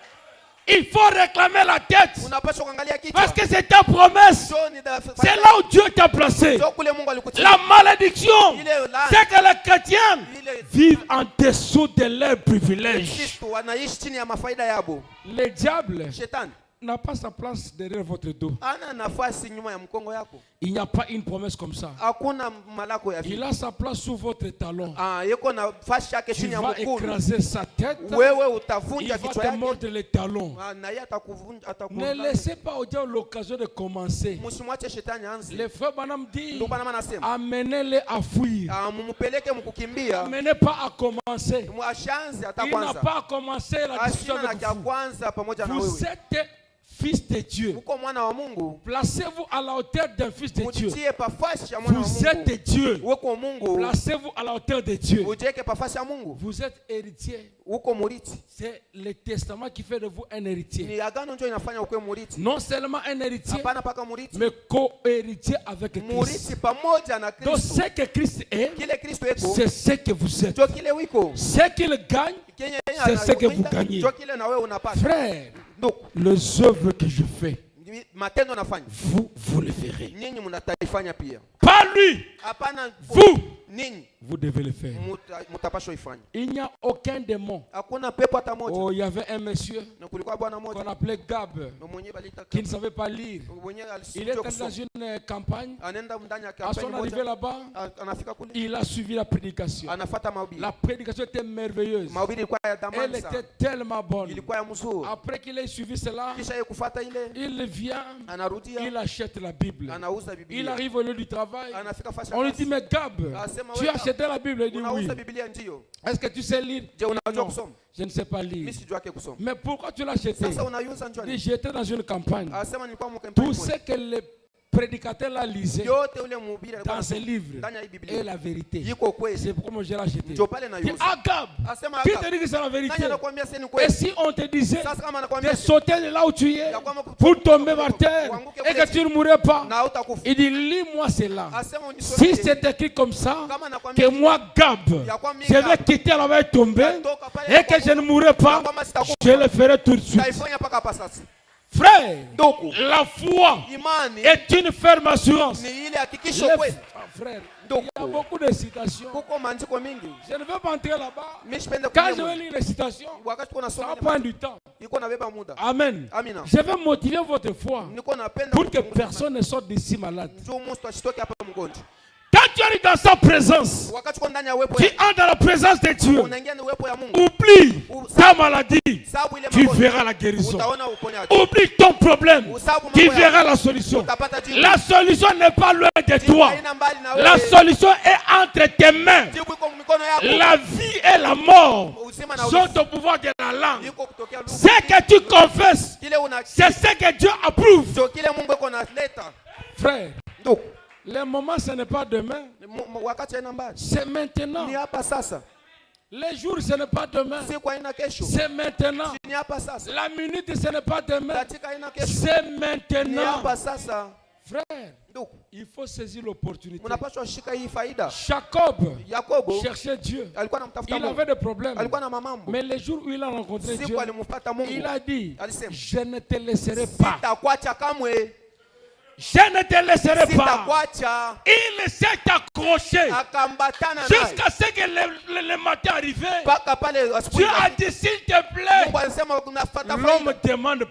Il faut réclamer la tête. Unapaswa kuangalia kichwa. Parce que c'est ta promesse. Njoo ni da- C'est là où Dieu t'a placé. Njoo kule Mungu alikutia. La malédiction, Ile laana. c'est que les chrétiens Ile vivent en dessous de leurs privilèges. Kristo wanaishi chini ya mafaida yabo. Le diable Shetani n'a pas sa place derrière votre dos. ana nafasi nyuma ya mkongo yako. Il n'y a pas une promesse comme ça. Hakuna malako ya Il vile. a sa place sous votre talon. Yeko nafasi yake Tu chini ya vas mkono. écraser sa tête. Wewe Il utavunja va kichwa te yake. mordre les talons. Na yeye atakuvunja Ne laissez pas au diable l'occasion de commencer. Msimwache shetani anze. Le frère Branham dit, Ndio bana anasema. amenez-les à fuir. Mumpeleke mkukimbia. Amenez pas à commencer. Mwashanze hata Il n'a kwanza. pas commencé la discussion Ashina na avec kia vous. kwanza pamoja na Vous wewe. êtes fils de Dieu. Uko mwana wa Mungu. Placez-vous à la hauteur d'un fils de Dieu. Mujitie pafasi ya mwana wa Vous êtes Mungu. Dieu. Uko Mungu. Placez-vous à la hauteur de Dieu. Ujiweke pafasi ya Mungu. Vous êtes héritier. Uko muriti. C'est le testament qui fait de vous un héritier. Ni agano ndio inafanya ukwe muriti. Non seulement un héritier, Hapana paka muriti. mais co-héritier avec Christ. Muriti pamoja na Donc Kristo. ce que Christ est, Kile Kristo eko. c'est ce que vous êtes. Ndio kile wiko. Ce qu'il gagne, Kenye c'est ce que vous gagnez. Ndio kile na wewe unapata. frère, Donc les œuvres que je fais, matendo nafanya. vous le verrez. Nyinyi mnataifanya pia. Pas lui, Hapana vous, ninyi vous devez le faire. mtapashwa ifanya. Il n'y a aucun démon. Hakuna pepo hata moja. Oh, il y avait un monsieur Na kulikuwa bwana qu'on mmoja appelait Gab, mwenye balita qui ne savait pas lire. mwenye Il était dans une campagne. anaenda ndani ya À son kampeni arrivée moja. là-bas, Anafika kule. il a suivi la prédication. Anafuata mahubiri. La prédication était merveilleuse. Mahubiri ilikuwa ya Elle dhamani était sana. tellement bonne. Ilikuwa ya mzuri. Après qu'il ait suivi cela, Kisha yeye kufuata ile il vient, anarudia il achète la Bible. anauza Il Biblia. arrive au lieu du travail. Anafika fasi. On lui dit, mais Gab, tu as acheté la Bible? Il dit oui. Unauza Biblia ndio. Est-ce que tu sais lire? Je unajua Non, kusoma? je ne sais pas lire. Mimi sijui yake kusoma. Mais pourquoi tu l'as acheté? Sasa unauza njoo. Il dit, j'étais dans une campagne. Anasema nilikuwa mkampeni. Tout ce que le prédicateur l'a lisé Yote ule mhubiri dans ses livres ndani ya hii est Biblia. la vérité. Yiko kweli. C'est pourquoi moi je l'ai acheté. Ndio pale na Il dit, yuza. ah Gab, Asema qui Agab. te dit que c'est la vérité? Nani anakuambia sasa ni Et kweli? si on te disait Sasa kama anakuambia de sauter de là où tu es ya kwamba pour tomber par terre et que tu ne mourrais pas, na utakufa. il dit, lis-moi cela. Asema Si unisomee. c'est écrit comme ça, Kama nakwambia que moi, Gab, je vais quitter là-bas et tomber, et que je ne mourrai pas, je le ferai tout de suite. taifanya paka hapa sasa. Frère, Ndugu, la foi imani est une ferme assurance. ni ile hakikisho Les- kweli. Frère, Ndugu, il y a beaucoup de citations. kuko maandiko mingi. Je ne veux pas entrer là-bas. Mimi sipende Quand je kuja. vais lire les citations, Wakati kuna ça soma va prendre du temps. iko nabeba muda. Amen. Amina. Je vais motiver votre foi Niko napenda pour que kupunguza personne ne sorte d'ici malade. njoo mtu asitoke hapa mgonjwa. Quand tu arrives dans sa présence, Wakati uko ndani ya uwepo tu ya entres dans la présence de Dieu, unaingia ni uwepo ya Mungu. oublie ta maladie, Sababu ile tu magonjwa verras la guérison. utaona uponyaji. Oublie ton problème, Sababu tu mambo ya verras la solution. utapata jibu. La solution n'est pas loin de toi. Haina mbali na La wewe. solution est entre tes mains. Jibu iko mikono yako. La vie et la mort Uzima na sont au pouvoir de la langue. iko kutokea Mungu. Ce que tu confesses, Kile una c'est ce que Dieu approuve. ndio kile Mungu iko naleta. Frère, Ndugu, le moment ce n'est pas demain, wakati haina mbali. c'est maintenant. Ni hapa sasa. Les jours ce n'est pas demain, Siku haina kesho. c'est maintenant. Ni hapa sasa. La minute ce n'est pas demain, Dakika haina kesho. c'est Ni maintenant. hapa sasa. Frère, Ndugu, il faut saisir l'opportunité. mnapaswa shika hii faida. Jacob Yakobo cherchait Dieu. alikuwa anamtafuta Il Mungu. avait des problèmes. Alikuwa na mamambo. Mais le jour où il a rencontré Dieu, Siku alimpata Mungu. il a dit, Alisema, je ne te laisserai pas. sitakuacha kamwe. Je ne te laisserai pas. Sitakuacha. Il s'est accroché Akambatana naye. jusqu'à ce que le matin arrivait. Mpaka pale asubuhi. Dieu a dit, s'il te plaît, Mungu alisema unafuata l'homme faida. demande,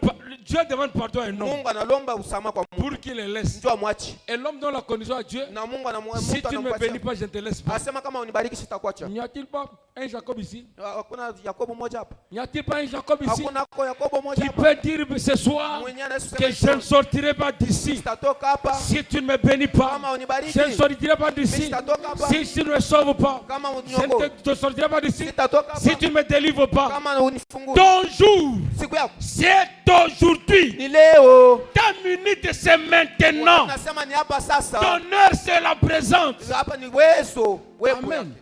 Dieu demande pardon à un homme Mungu analomba usamaha kwa Mungu. pour qu'il le laisse. Njoo amwachi. Et l'homme donne la condition à Dieu, Na Mungu anamwambia si mtu tu ne me bénis anampatia. pas, je ne te laisse pas. Asema kama unibariki sitakuacha. N'y a-t-il pas un Jacob ici? Hakuna Yakobo mmoja hapa. N'y a-t-il pas un Jacob ici Hakuna kwa Yakobo mmoja qui hapa. peut dire ce soir Mwenye anaweza que kusema je ne sortirai pas d'ici sitatoka hapa. si tu ne me bénis pas? Kama unibariki. Je ne sortirai pas d'ici Sitatoka hapa. si tu ne me sauves pas. Kama Je ne uniokoe. te sortirai pas d'ici Sitatoka hapa. si tu ne me délivres pas. Kama unifungue. Ton jour, Siku yako c'est aujourd'hui. ni leo. Ta minute, c'est maintenant. Nasema ni hapa sasa. Ton heure, c'est la présente. Hapa ni wezo. Wewe. Amen.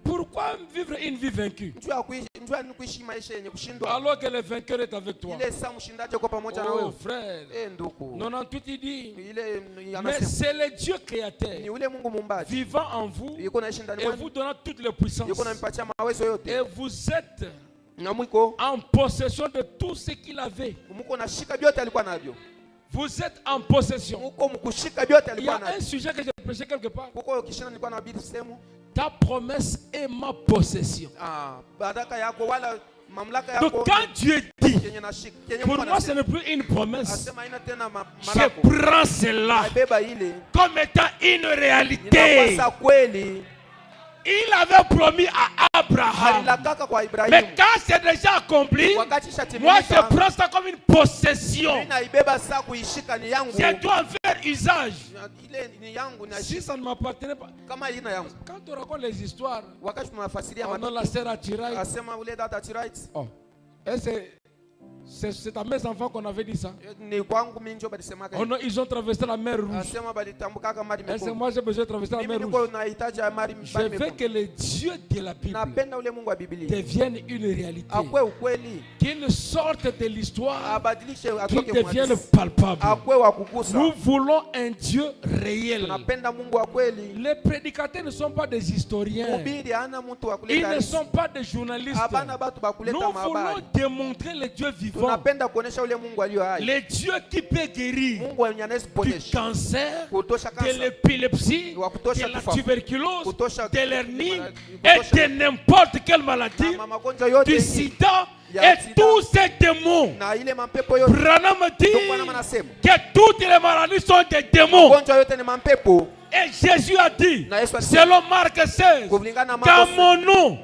Pourquoi vivre une vie vaincue Njua ni kuishi maisha yenye kushindwa. alors que le vainqueur est avec toi? Ile saa mshindaji uko pamoja na Oh wewe. frère, Ndugu. 98 il dit, Ile mais anasema c'est le Dieu ni créateur ule Mungu muumbaji. vivant en vous Yuko naishi ndani et mwenu. vous donnant toutes les puissances. Yuko nampatia mawezo yote. Et vous êtes Na mwiko en possession de tout ce qu'il avait. muko nashika vyote alikuwa navyo. Vous êtes en possession. Muko mkushika vyote Il y alikuwa a un navyo. sujet que j'ai prêché quelque part. Kuko kishina nilikuwa nabidi sehemu. Ta promesse est ma possession. Baraka yako wala mamlaka Donc yako quand Dieu dit, kenye kenye pour Mungu moi ce anasema. n'est plus une promesse, Asema haina tena je malako. prends cela Naibeba ile comme étant une réalité. ninapasa kweli Il avait promis à Abraham. halilakaka kwa Mais Ibrahimu. quand c'est déjà accompli, Wakati moi je shatimilika prends ça comme une possession. mimi naibeba saa kuishika ni yangu. Je dois en faire usage. Ile ni yangu na Si ça ne m'appartenait pas. kama ina yangu. Quand on raconte les histoires, Wakati tunafasiria on a la sœur Atiraï. asema ule data Chirites Oh. Et c'est à mes enfants qu'on avait dit ça. ni kwangu mimi ndio balisemaka. Oh non, ils ont traversé la mer Rouge. Asema balitambukaka mari Et c'est mekundu. moi j'ai besoin de traverser la Mimi mer niko Rouge. nahitaji mari Je veux mekundu. que le Dieu de la Bible Napenda ule Mungu wa Biblia. devienne une réalité. Akwe ukweli. Qu'il sorte de l'histoire, Abadilishe qu'il atoke devienne mwandisi. palpable. Akwe wa kugusa. Nous voulons un Dieu réel. Tunapenda Mungu wa kweli. Les prédicateurs ne sont pas des historiens. Mhubiri hana mtu wa Ils kuleta ne hadithi. sont pas des journalistes. Hapana batu ba Nous kuleta voulons mahabari. démontrer le Dieu vivant. Tunapenda kuonesha ule Mungu aliyo hai. Le Dieu qui peut guérir Mungu mwenye anaweza du kuponyesha. cancer, Kutosha de kansa. l'épilepsie, Wa kutosha de la kufa. tuberculose, Kutosha de l'hernie kutosha- et de n'importe quelle maladie, Na magonjwa yote du hii. sida Ya et sida. tous ces démons. Na ile mampepo yote. Branham Ndio Bwana dit anasema. que toutes les maladies sont des démons. Magonjwa yote ni mampepo. Et Jésus a dit, Na Yesu alisema. selon Marc 16, Kulingana na dans Marko. mon nom,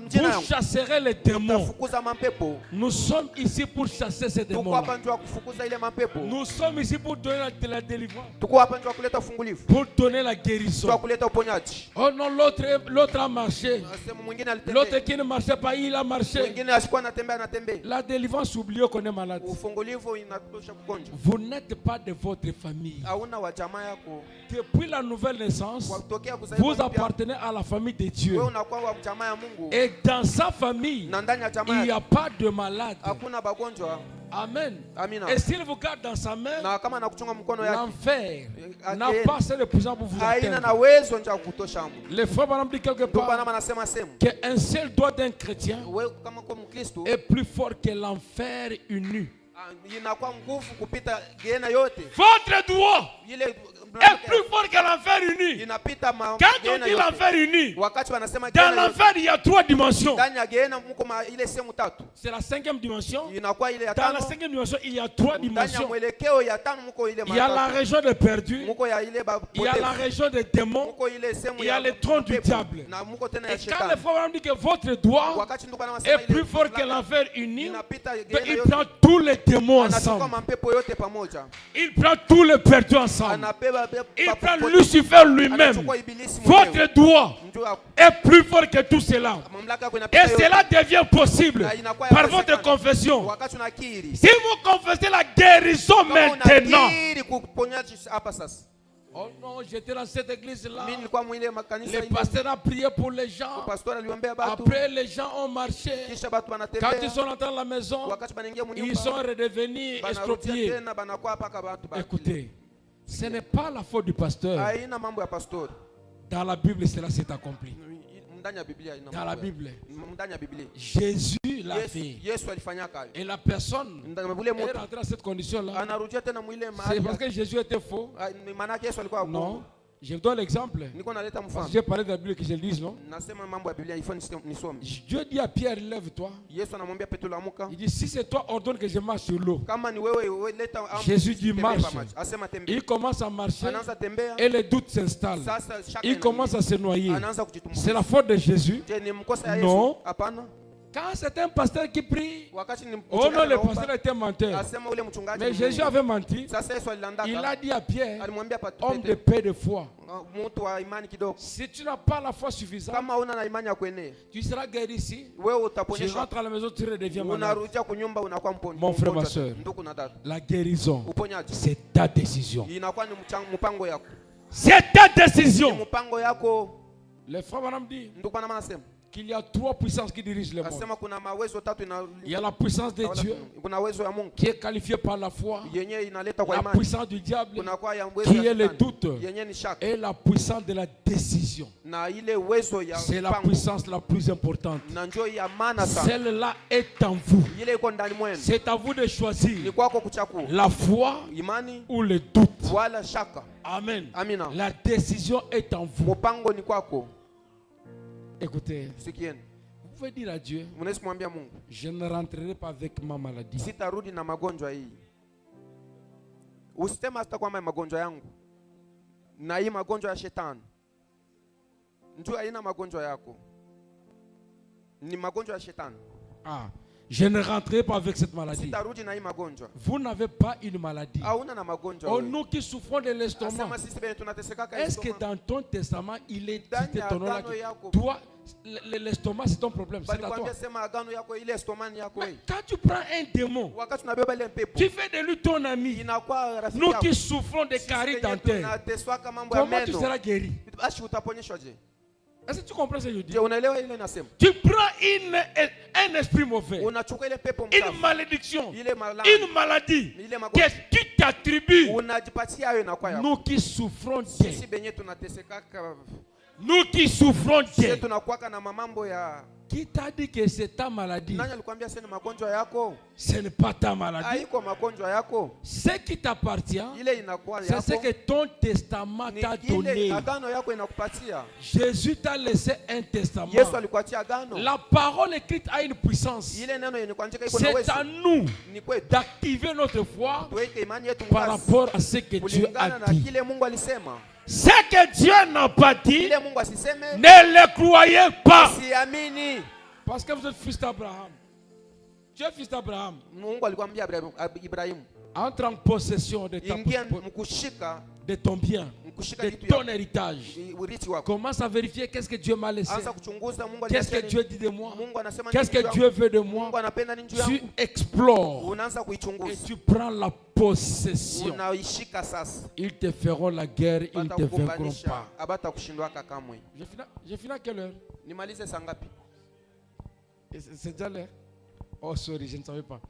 Jina vous yangu. chasserez les démons. Tafukuza mampepo. Nous sommes ici pour chasser ces Tuko démons. hapa ndio kufukuza ile mampepo. Nous sommes ici pour donner la délivrance, Tuko hapa ndio kuleta ufungulivu. pour donner la Ndio guérison. kuleta uponyaji. Oh non, l'autre a marché. Asema mwingine alitembea. L'autre qui ne marchait pas, il a marché. Mwingine asikuwa anatembea. La délivrance, oubliez qu'on est malade. Ufungulivu inatosha kugonjwa. Vous n'êtes pas de votre famille. Hauna wa jamaa yako. Depuis la nouvelle naissance, Kwa kutokea kuzaliwa vous mpya, appartenez à la famille de Dieu. wewe unakuwa wa jamaa ya Mungu. Et dans sa famille, Na ndani ya jamaa il n'y a yake pas de malade. hakuna magonjwa. Amen. Amina. Et s'il vous garde dans sa main, Na kama anakuchunga mkono yake, l'enfer n'a pas assez de puissance pour vous haina na atteindre. uwezo nje kutosha Mungu. Les frères Branham dit quelque Ndio Bwana part anasema sema. qu'un seul doigt d'un chrétien Wewe kama kwa Mkristo est plus fort que l'enfer uni. inakuwa nguvu kupita geena yote. Votre doigt Ile est plus fort que l'enfer uni. inapita Quand on geena dit yote. l'enfer uni, Wakati wanasema dans geena yote, l'enfer il y a 3 dimensions. ndani ya geena mko ile sehemu tatu. C'est la 5e dimension. Inakuwa ile ya Dans la tano. 5e dimension, il y a 3 Ndani ya dimensions. mwelekeo ya tano mko ile Il y a la matatu. région des perdus, Mko ya ile il y a la région des démons, mko ile sehemu il y a le trône du diable. na mko tena Et ya quand le shetani. frère dit que votre doigt Wakati ndugu anasema est plus fort que l'enfer uni, inapita donc geena il yote. prend tous les démons Anachukua ensemble. mampepo yote pamoja. Il prend tous les perdus ensemble. Anabeba Il prend papo- Lucifer lui-même. anachukua ibilisi mwenyewe. Votre doigt Ndio est plus fort que tout cela. mamlaka yako Et inapita yote. cela devient possible par votre confession. Wakati unakiri. Si vous confessez la guérison Kama maintenant. unakiri kuponyaji hapa sasa. Oh non, j'étais dans cette église-là. Mimi nilikuwa mwile makanisa Le ile. pasteur a prié pour les gens. Pastor aliombea batu. Après, les gens ont marché. Kisha batu Quand wanatembea. ils sont rentrés dans la maison, Wakati banaingia ils sont munyumba. redevenus Banarudia expropriés. tena banakuwa paka batu baki. Écoutez, ce n'est pas la faute du pasteur. Haina mambo ya pastor. Dans la Bible, cela s'est accompli. Ndani ya Biblia ina. Dans la Bible, Ndani ya Biblia. Jésus l'a fait. Yesu alifanya kayo. Et la personne Ndani est mtu rentrée dans cette condition-là. anarudia tena mwile C'est mahali. parce que Jésus était faux? Maana yake Yesu alikuwa Non. akongo. Je vous donne l'exemple. Niko naleta Parce mfano. que j'ai parlé de la Bible que je le dise, non? Nasema mambo ya Biblia ifo nisome. Dieu dit à Pierre, lève-toi. Yesu anamwambia Petro amuka. Il dit, si c'est toi, ordonne que je marche sur l'eau. Kama ni wewe leta Jésus dit, tembea marche. pamoja. Asema tembea. Il commence à marcher Anaanza tembea. et les doutes s'installent. Sasa shaka Il commence à se noyer. anaanza kujitumbukiza. C'est la faute de Jésus. Je ni mkosa ya Yesu? Non. Hapana. Quand c'est un pasteur qui prie, Wakati ni oh non, mchungaji le anaomba, pasteur était menteur. asema ule mchungaji. Mais ni Jésus Mungu. avait menti. Sasa Yesu alilandaka. Il a dit à Pierre, Alimwambia homme de Petro, paix de foi, mtu wa imani kidogo. si tu n'as pas la foi suffisante, Kama una na imani ya kuenea, tu seras guéri ici. wewe Tu utaponyeshwa. rentres à la maison, tu redeviens malade. Unarudia kunyumba unakuwa mponyo. Mon frère, ma soeur. Ndugu na dada. La guérison, Uponyaji. c'est ta décision. Inakuwa ni mpango yako. C'est ta Ni décision. mpango yako. Le frère Madame dit Ndugu bana anasema. qu'il y a 3 puissances qui dirigent le monde. Asema kuna mawezo tatu Il y a la puissance de Dieu kuna uwezo ya Mungu. qui est qualifiée par la foi, Yenye inaleta kwa la imani. puissance du diable Kuna kwa ya uwezo qui ya est le shetani. doute Yenye ni shaka. et la puissance de la décision. Na ile uwezo ya C'est la mpango. puissance la plus importante. Na njoo ya maana sana. Celle-là est en vous. Ile iko ndani mwenu. C'est à vous de Ni choisir kwako kuchagua. la foi Imani ou le doute. wala shaka. Amen. Amina. La décision est en vous. Mpango ni kwako. Écoutez, Sikieni. pouvez dire à Dieu, Unaweza kumwambia Mungu, je ne rentrerai pas avec ma maladie. sitarudi na magonjwa hii. Usitema hata kwamba magonjwa yangu na hii magonjwa ya shetani. Njoo haina magonjwa yako. Ni magonjwa ya shetani. Ah, je ne rentrerai pas avec cette maladie. Sitarudi na hii magonjwa. Vous n'avez pas une maladie. Hauna na magonjwa. Oh, nous qui souffrons de l'estomac. Asema sisi bene tunatesekaka Est-ce que estomac. dans ton testament, il est Ndani dit ya ton nom là agano que yako. toi, l'estomac c'est ton problème, c'est à toi. Balikwambia sema agano yako ile estomac ni yako Mais wewe. quand tu prends un démon, Wakati tunabeba ile pepo, tu fais de lui ton ami. inakuwa rafiki Nous yako. qui souffrons de Sisi caries wenyewe dentaires, tunateswaka mambo ya comment tu meno. seras guéri? Basi utaponyeshwaje? Est-ce que tu comprends ce que je dis? Je, unaelewa ile nasema? Tu prends un esprit mauvais, Unachukua ile pepo une mchafu, malédiction, ile malani, une maladie ile que magonjwa, tu t'attribues. unajipatia hayo inakuwa yako. Nous qui souffrons Sisi de, benye tunatesekaka, nous qui souffrons sisi de, tunakuwaka na mamambo ya. qui t'a dit que c'est ta maladie? Nani alikwambia sasa ni magonjwa yako? Ce n'est pas ta maladie. Haiko magonjwa yako. Ce qui t'appartient, Ile inakuwa c'est ce yako. que ton testament Ni t'a ile donné. agano yako inakupatia. Jésus t'a laissé un testament. Yesu alikuachia agano. La parole écrite a une puissance. Ile neno yenye kuandika iko na C'est uwezo. à nous Ni kwetu. d'activer notre foi Tuweke imani yetu par ngazi. rapport à ce que Dieu Kulingana a na dit. kile Mungu alisema. Ce que Dieu n'a pas dit, Ile Mungu asiseme, ne le croyez pas. siamini. Parce que vous êtes fils d'Abraham. Tu es fils d'Abraham. Mungu alikwambia Ibrahimu, Entre en possession de, ingia mkushika de ton bien, mkushika de kitu ton yako, héritage. urithi wako. Commence à vérifier qu'est-ce que Dieu m'a laissé. Anza kuchunguza Mungu Qu'est-ce que aliachia Dieu nini. dit de moi. Mungu anasema Qu'est-ce nini que juu Dieu yangu. veut de moi. Mungu anapenda nini juu Tu yangu. explores Unaanza et kuichunguza. tu prends la possession. Unaishika sasa. Ils te feront la guerre, ils ne te vaincront Batakugombanisha, pas. abata kushindwaka kamwe. J'ai fini à quelle heure? Nimalize saa ngapi? C'est déjà l'heure. Oh, sorry, je ne savais pas.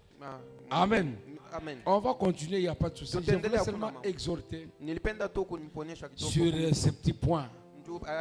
Ah, Amen. Amen. On va continuer, il n'y a pas de souci. Je Tutendelee voulais hakuna seulement mambo. exhorter Nilipenda tu kuniponyesha kidogo. sur ces petits points.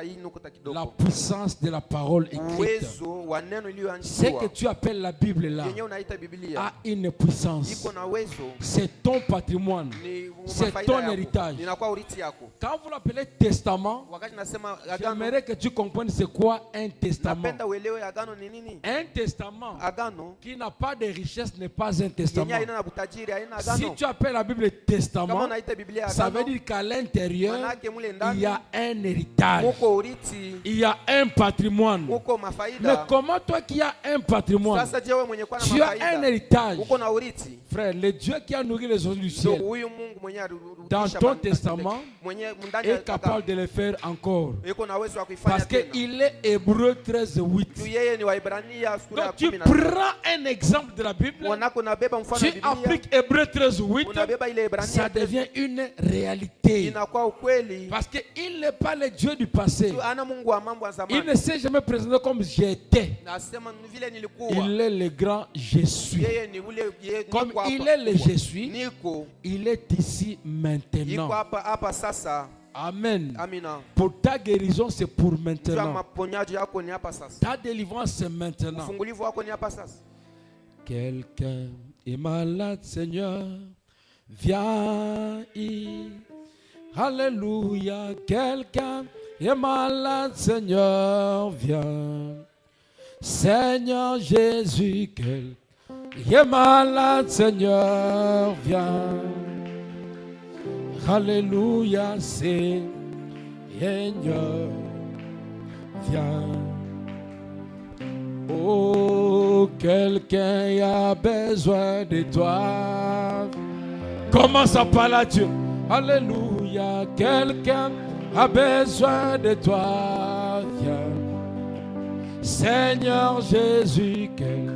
Hii nukuta kidogo. La puissance de la parole écrite. Uwezo wa neno Ce que iliyoandikwa. tu appelles la Bible là Yenyewe unaita Biblia. a une puissance. Iko na uwezo. C'est ton patrimoine. Ni C'est mafaida ton yako. héritage. Inakuwa urithi yako. Quand vous l'appelez testament, Wakati nasema agano, j'aimerais que tu comprennes c'est quoi un testament. napenda uelewe agano ni nini? Un testament Agano qui n'a pas de richesse n'est pas un yenye testament. haina na butajiri, haina Si agano. tu appelles la Bible Kama testament, unaita Biblia ça veut agano, dire qu'à l'intérieur, manake mule il ndani y a un héritage. muko urithi, Il y a un patrimoine. muko Mais mafaida. comment toi qui as un patrimoine, Sasa je wewe mwenye kuwa na tu as un mafaida, héritage, uko na urithi, frère, le Dieu qui a nourri les eaux du ndio ciel huyu Mungu mwenye arudisha dans ton bantu testament mwenye ndani ya est capable de le faire encore. yuko na uwezo wa kuifanya Parce tena. qu'il est Hébreu 13, 8. Juu yeye ni Waibrania sura ya Donc tu 10. prends un exemple de la Bible, Mwanako unabeba mfano tu wa Biblia, appliques Hébreu 13, 8, unabeba ile ça Ibrania, devient une réalité. inakuwa ukweli. Parce qu'il n'est pas le Dieu du passé. Tu ana Mungu wa mambo ya Il zamani. ne s'est jamais présenté comme j'étais. Nasema vile nilikuwa. Il est le grand je suis. Yeye ni ule yeye Comme niko il hapa. est le je suis, Niko il est ici iko maintenant. hapa sasa. Amen. Amina. Pour ta guérison, c'est pour Jua maintenant. maponyaji yako ni hapa sasa. Ta délivrance, c'est maintenant. Ufungulivu wako ni hapa sasa. Quelqu'un est malade, Seigneur. Viens y. Alléluia. Quelqu'un est malade, Seigneur. Viens. Seigneur Jésus, quelqu'un est malade, Seigneur. Viens. Alléluia, Seigneur. Viens. Oh, quelqu'un a besoin de toi. Commence à parler à Dieu. Alléluia, quelqu'un a besoin de toi. Viens. Seigneur Jésus, quelqu'un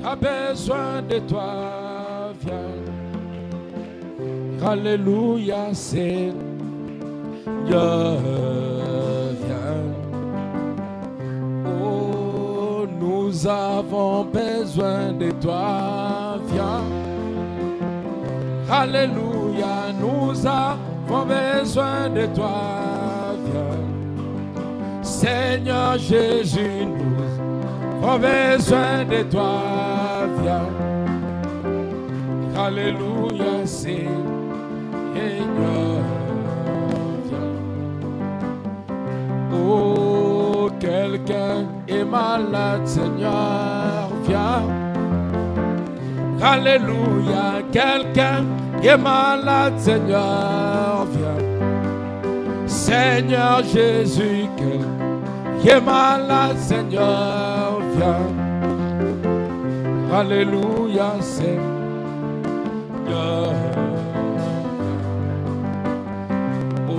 a besoin de toi. Viens. Alléluia, Seigneur. Viens. Oh, nous avons besoin de toi. Viens. Alléluia, nous avons besoin de toi. Viens. Seigneur Jésus, nous avons besoin de toi. Viens. Alléluia, Seigneur. Viens. Oh, quelqu'un est est malade, Seigneur, viens. Alléluia, quelqu'un qui est malade, Seigneur, viens. Seigneur Jésus, quelqu'un qui est malade, Seigneur, viens. Alléluia, Seigneur.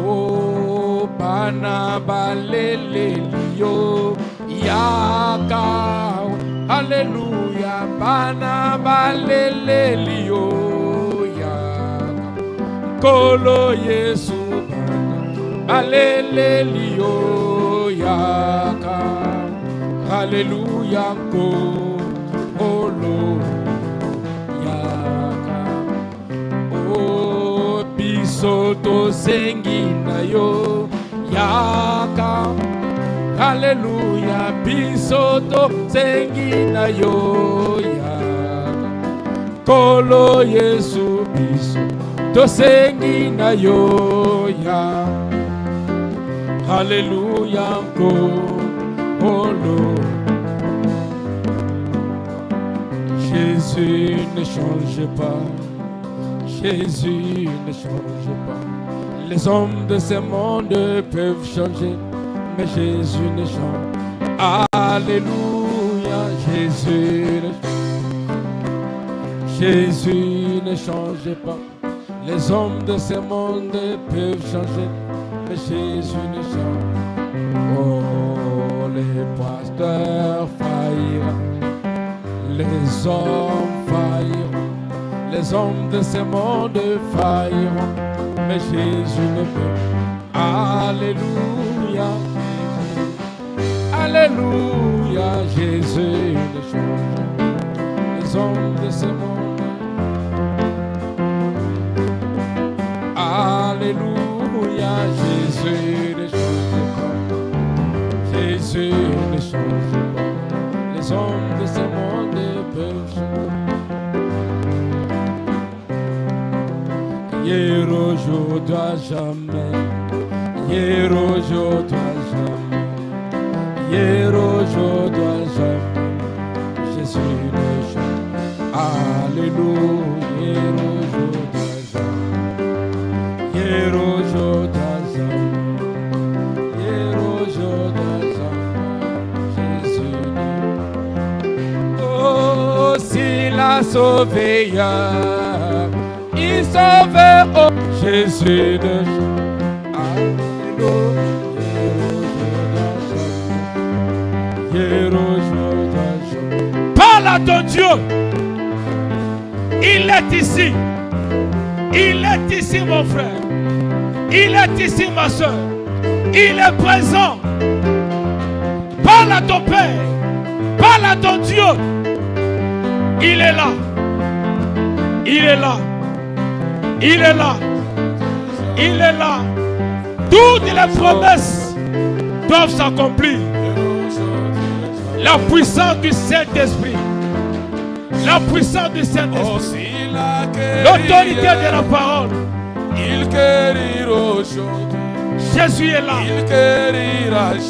Oh, bana balelelio yaka. Alléluia, bana balelelio yaka. Kolo Yesu bana balelelio yaka. Alléluia, kolo yaka. Oh, bisoto sengina yo yaka. Alléluia, bisoto sengina yo yaka. Kolo Yesu bisoto sengina yo yaka. Alléluia, kolo. Jésus ne change pas. Jésus ne change pas. Les hommes de ce monde peuvent changer, mais Jésus ne change. Alléluia, Jésus ne change pas. Les hommes de ce monde peuvent changer, mais Jésus ne change. Oh, les pasteurs failliront, les hommes failliront, les hommes de ce monde failliront, mais Jésus ne peut. Alléluia, Alléluia, Jésus ne change. Les hommes de ce monde. Alléluia, Jésus ne change pas. Jésus ne change pas. Les hommes de ce monde peuvent changer. Hier, aujourd'hui, à jamais. Hier, aujourd'hui, à jamais. Hier, aujourd'hui, à jamais. Jésus ne change. Alléluia. Hier, aujourd'hui, à jamais. Hier, aujourd'hui, à jamais. Hier, aujourd'hui, à jamais. Jésus ne. Oh, s'il a sauvé hier, il sauve, oh, Jésus de parle à ton Dieu. Il est ici. Il est ici, mon frère. Il est ici, ma soeur. Il est présent. Parle à ton Père. Parle à ton Dieu. Il est là. Il est là. Il est là. Il est là. Toutes les promesses doivent s'accomplir. La puissance du Saint-Esprit. La puissance du Saint-Esprit. L'autorité de la parole. Jésus est là.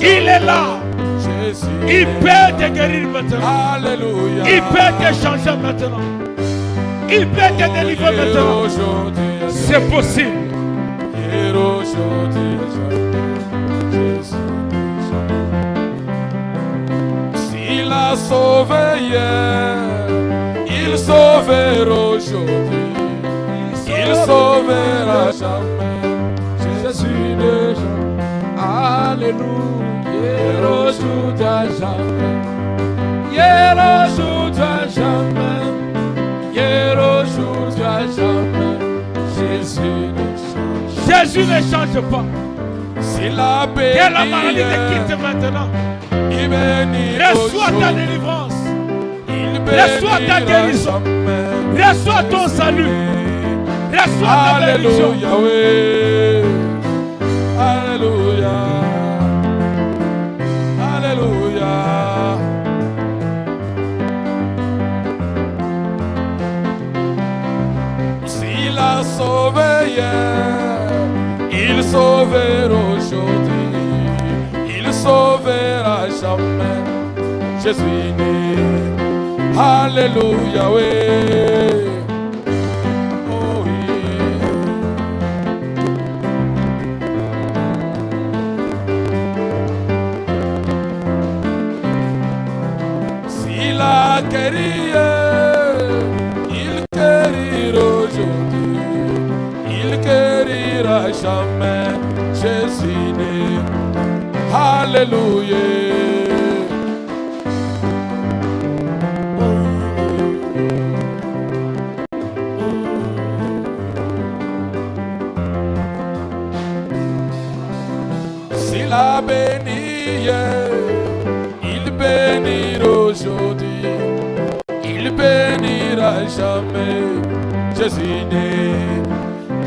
Il est là. Il peut te guérir maintenant. Il peut te changer maintenant. Il peut te délivrer maintenant. C'est possible. S'il a sauvé hier, il sauvera aujourd'hui. Il sauvera jamais. Jésus de jamais. Alléluia. Aujourd'hui à jamais. Hier aujourd'hui à jamais. Hier aujourd'hui à jamais. Jésus ne change. Jésus ne change pas. S'il a béni, que la maladie te quitte maintenant. il bénit. Reçois ta délivrance. Il Reçois ta guérison. Reçois ton salut. Reçois ta bénédiction. Alléluia, oui. Alléluia. Alléluia. S'il a sauvé hier, il sauvera aujourd'hui. Il sauvera jamais. je suis né. Alléluia, oui. Oh, yeah. S'il a guéri, il guérira aujourd'hui. Il guérira jamais. Je suis né. Alléluia. S'il a béni hier, il bénira aujourd'hui, il bénira jamais. Je suis né.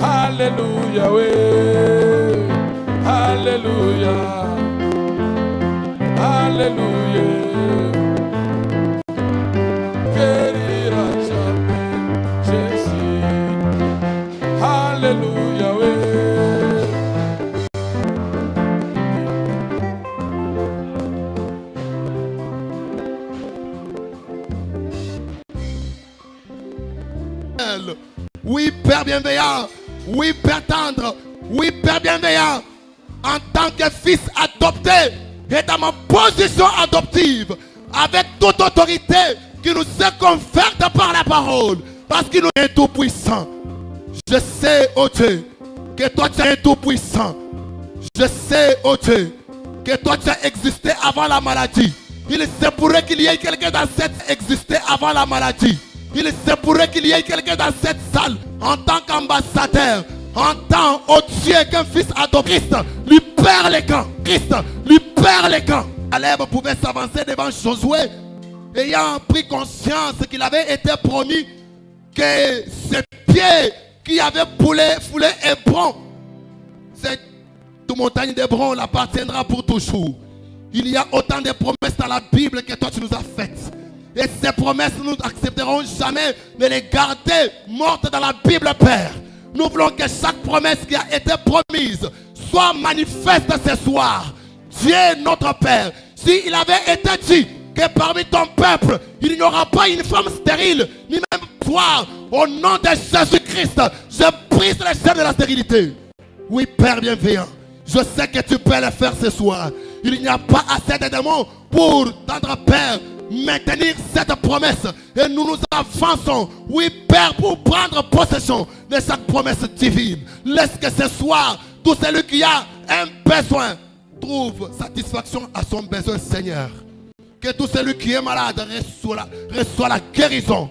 Alléluia, oui. Alléluia. Alléluia. Guérira jamais. Je suis. Alléluia, oui. Oui, Père bienveillant. Oui, Père tendre. Oui, Père bienveillant. En tant que fils adopté et dans ma position adoptive, avec toute autorité qui nous est conférée par la parole, parce qu'il nous est tout puissant. Je sais, oh Dieu, que toi tu es tout puissant. Je sais, oh Dieu, que toi tu as existé avant la maladie. Il se pourrait qu'il y ait quelqu'un dans cette existé avant la maladie. Il se pourrait qu'il y ait quelqu'un dans cette salle en tant qu'ambassadeur, en tant, oh Dieu, qu'un fils adopté, Christ lui perd les camps. Christ lui perd les camps. Caleb pouvait s'avancer devant Josué, ayant pris conscience qu'il avait été promis que ses pieds qui avaient foulé Hébron, cette montagne d'Hébron l'appartiendra pour toujours. Il y a autant de promesses dans la Bible que toi tu nous as faites. Et ces promesses, nous n'accepterons jamais de les garder mortes dans la Bible, Père. Nous voulons que chaque promesse qui a été promise soit manifeste ce soir. Dieu notre Père, s'il avait été dit que parmi ton peuple, il n'y aura pas une femme stérile, ni même toi, au nom de Jésus-Christ, je brise les chaînes de la stérilité. Oui, Père bienveillant, je sais que tu peux le faire ce soir. Il n'y a pas assez de démons pour, notre Père, maintenir cette promesse. Et nous nous avançons, oui Père, pour prendre possession de cette promesse divine. Laisse que ce soir, tout celui qui a un besoin trouve satisfaction à son besoin, Seigneur. Que tout celui qui est malade reçoit la guérison.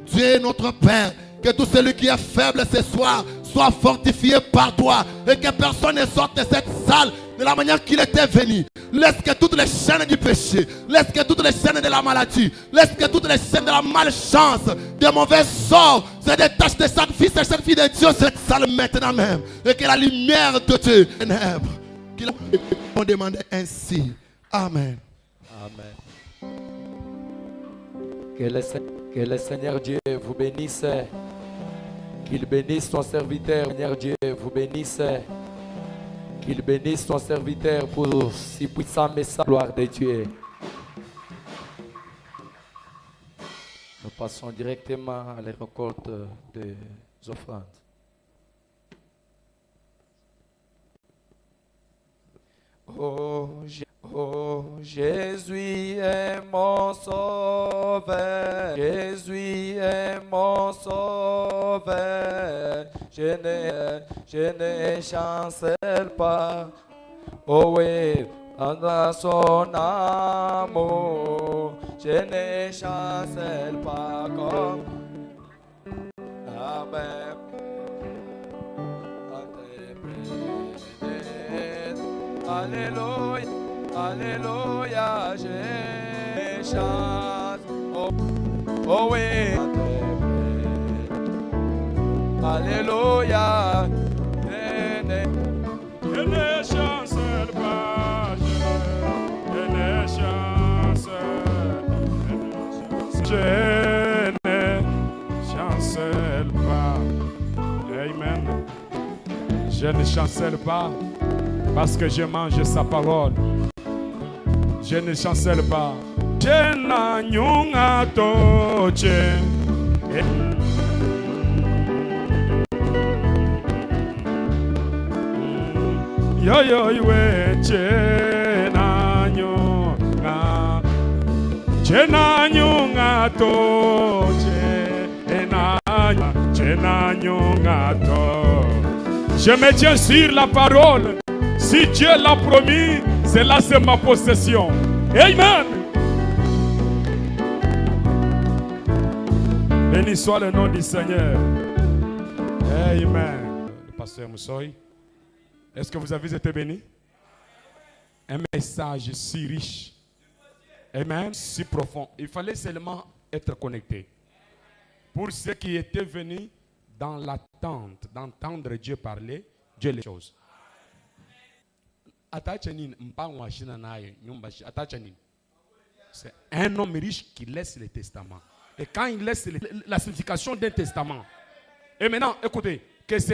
Dieu notre Père, que tout celui qui est faible ce soir soit fortifié par toi. Et que personne ne sorte de cette salle de la manière qu'il était venu. Laisse que toutes les chaînes du péché, laisse que toutes les chaînes de la maladie, laisse que toutes les chaînes de la malchance, de mauvais sorts se détachent de chaque fils et chaque fille de Dieu cette salle maintenant même. Et que la lumière de Dieu ténèbres. On demande ainsi. Amen. Amen. Que le Seigneur Dieu vous bénisse. Qu'il bénisse son serviteur. Seigneur Dieu vous bénisse. Qu'il bénisse son serviteur pour si puissant message, gloire de Dieu. Nous passons directement à la récolte des offrandes. Oh, Jésus est mon sauveur, Jésus est mon sauveur, je ne chancelle pas, oh oui, dans son amour, je ne chancelle pas comme Amen. Alléluia, Alléluia, je chante, oh oui, Alléluia, Je ne chancelle pas, je ne chancelle pas. Amen. Je ne chancelle pas parce que je mange sa parole. Je ne chancelle pas Chena nyunga toche. Yo yo iwe chena nyunga toche. Chena nyunga toche. Je me tiens sur la parole. Si Dieu l'a promis, cela c'est ma possession. Amen. Béni soit le nom du Seigneur. Amen. Le pasteur Moussoy, est-ce que vous avez été béni? Un message si riche. Amen. Si profond. Il fallait seulement être connecté. Pour ceux qui étaient venus dans l'attente d'entendre Dieu parler, Dieu les choses. C'est un homme riche qui laisse le testament. Et quand il laisse la signification d'un testament, et maintenant, écoutez, que c'est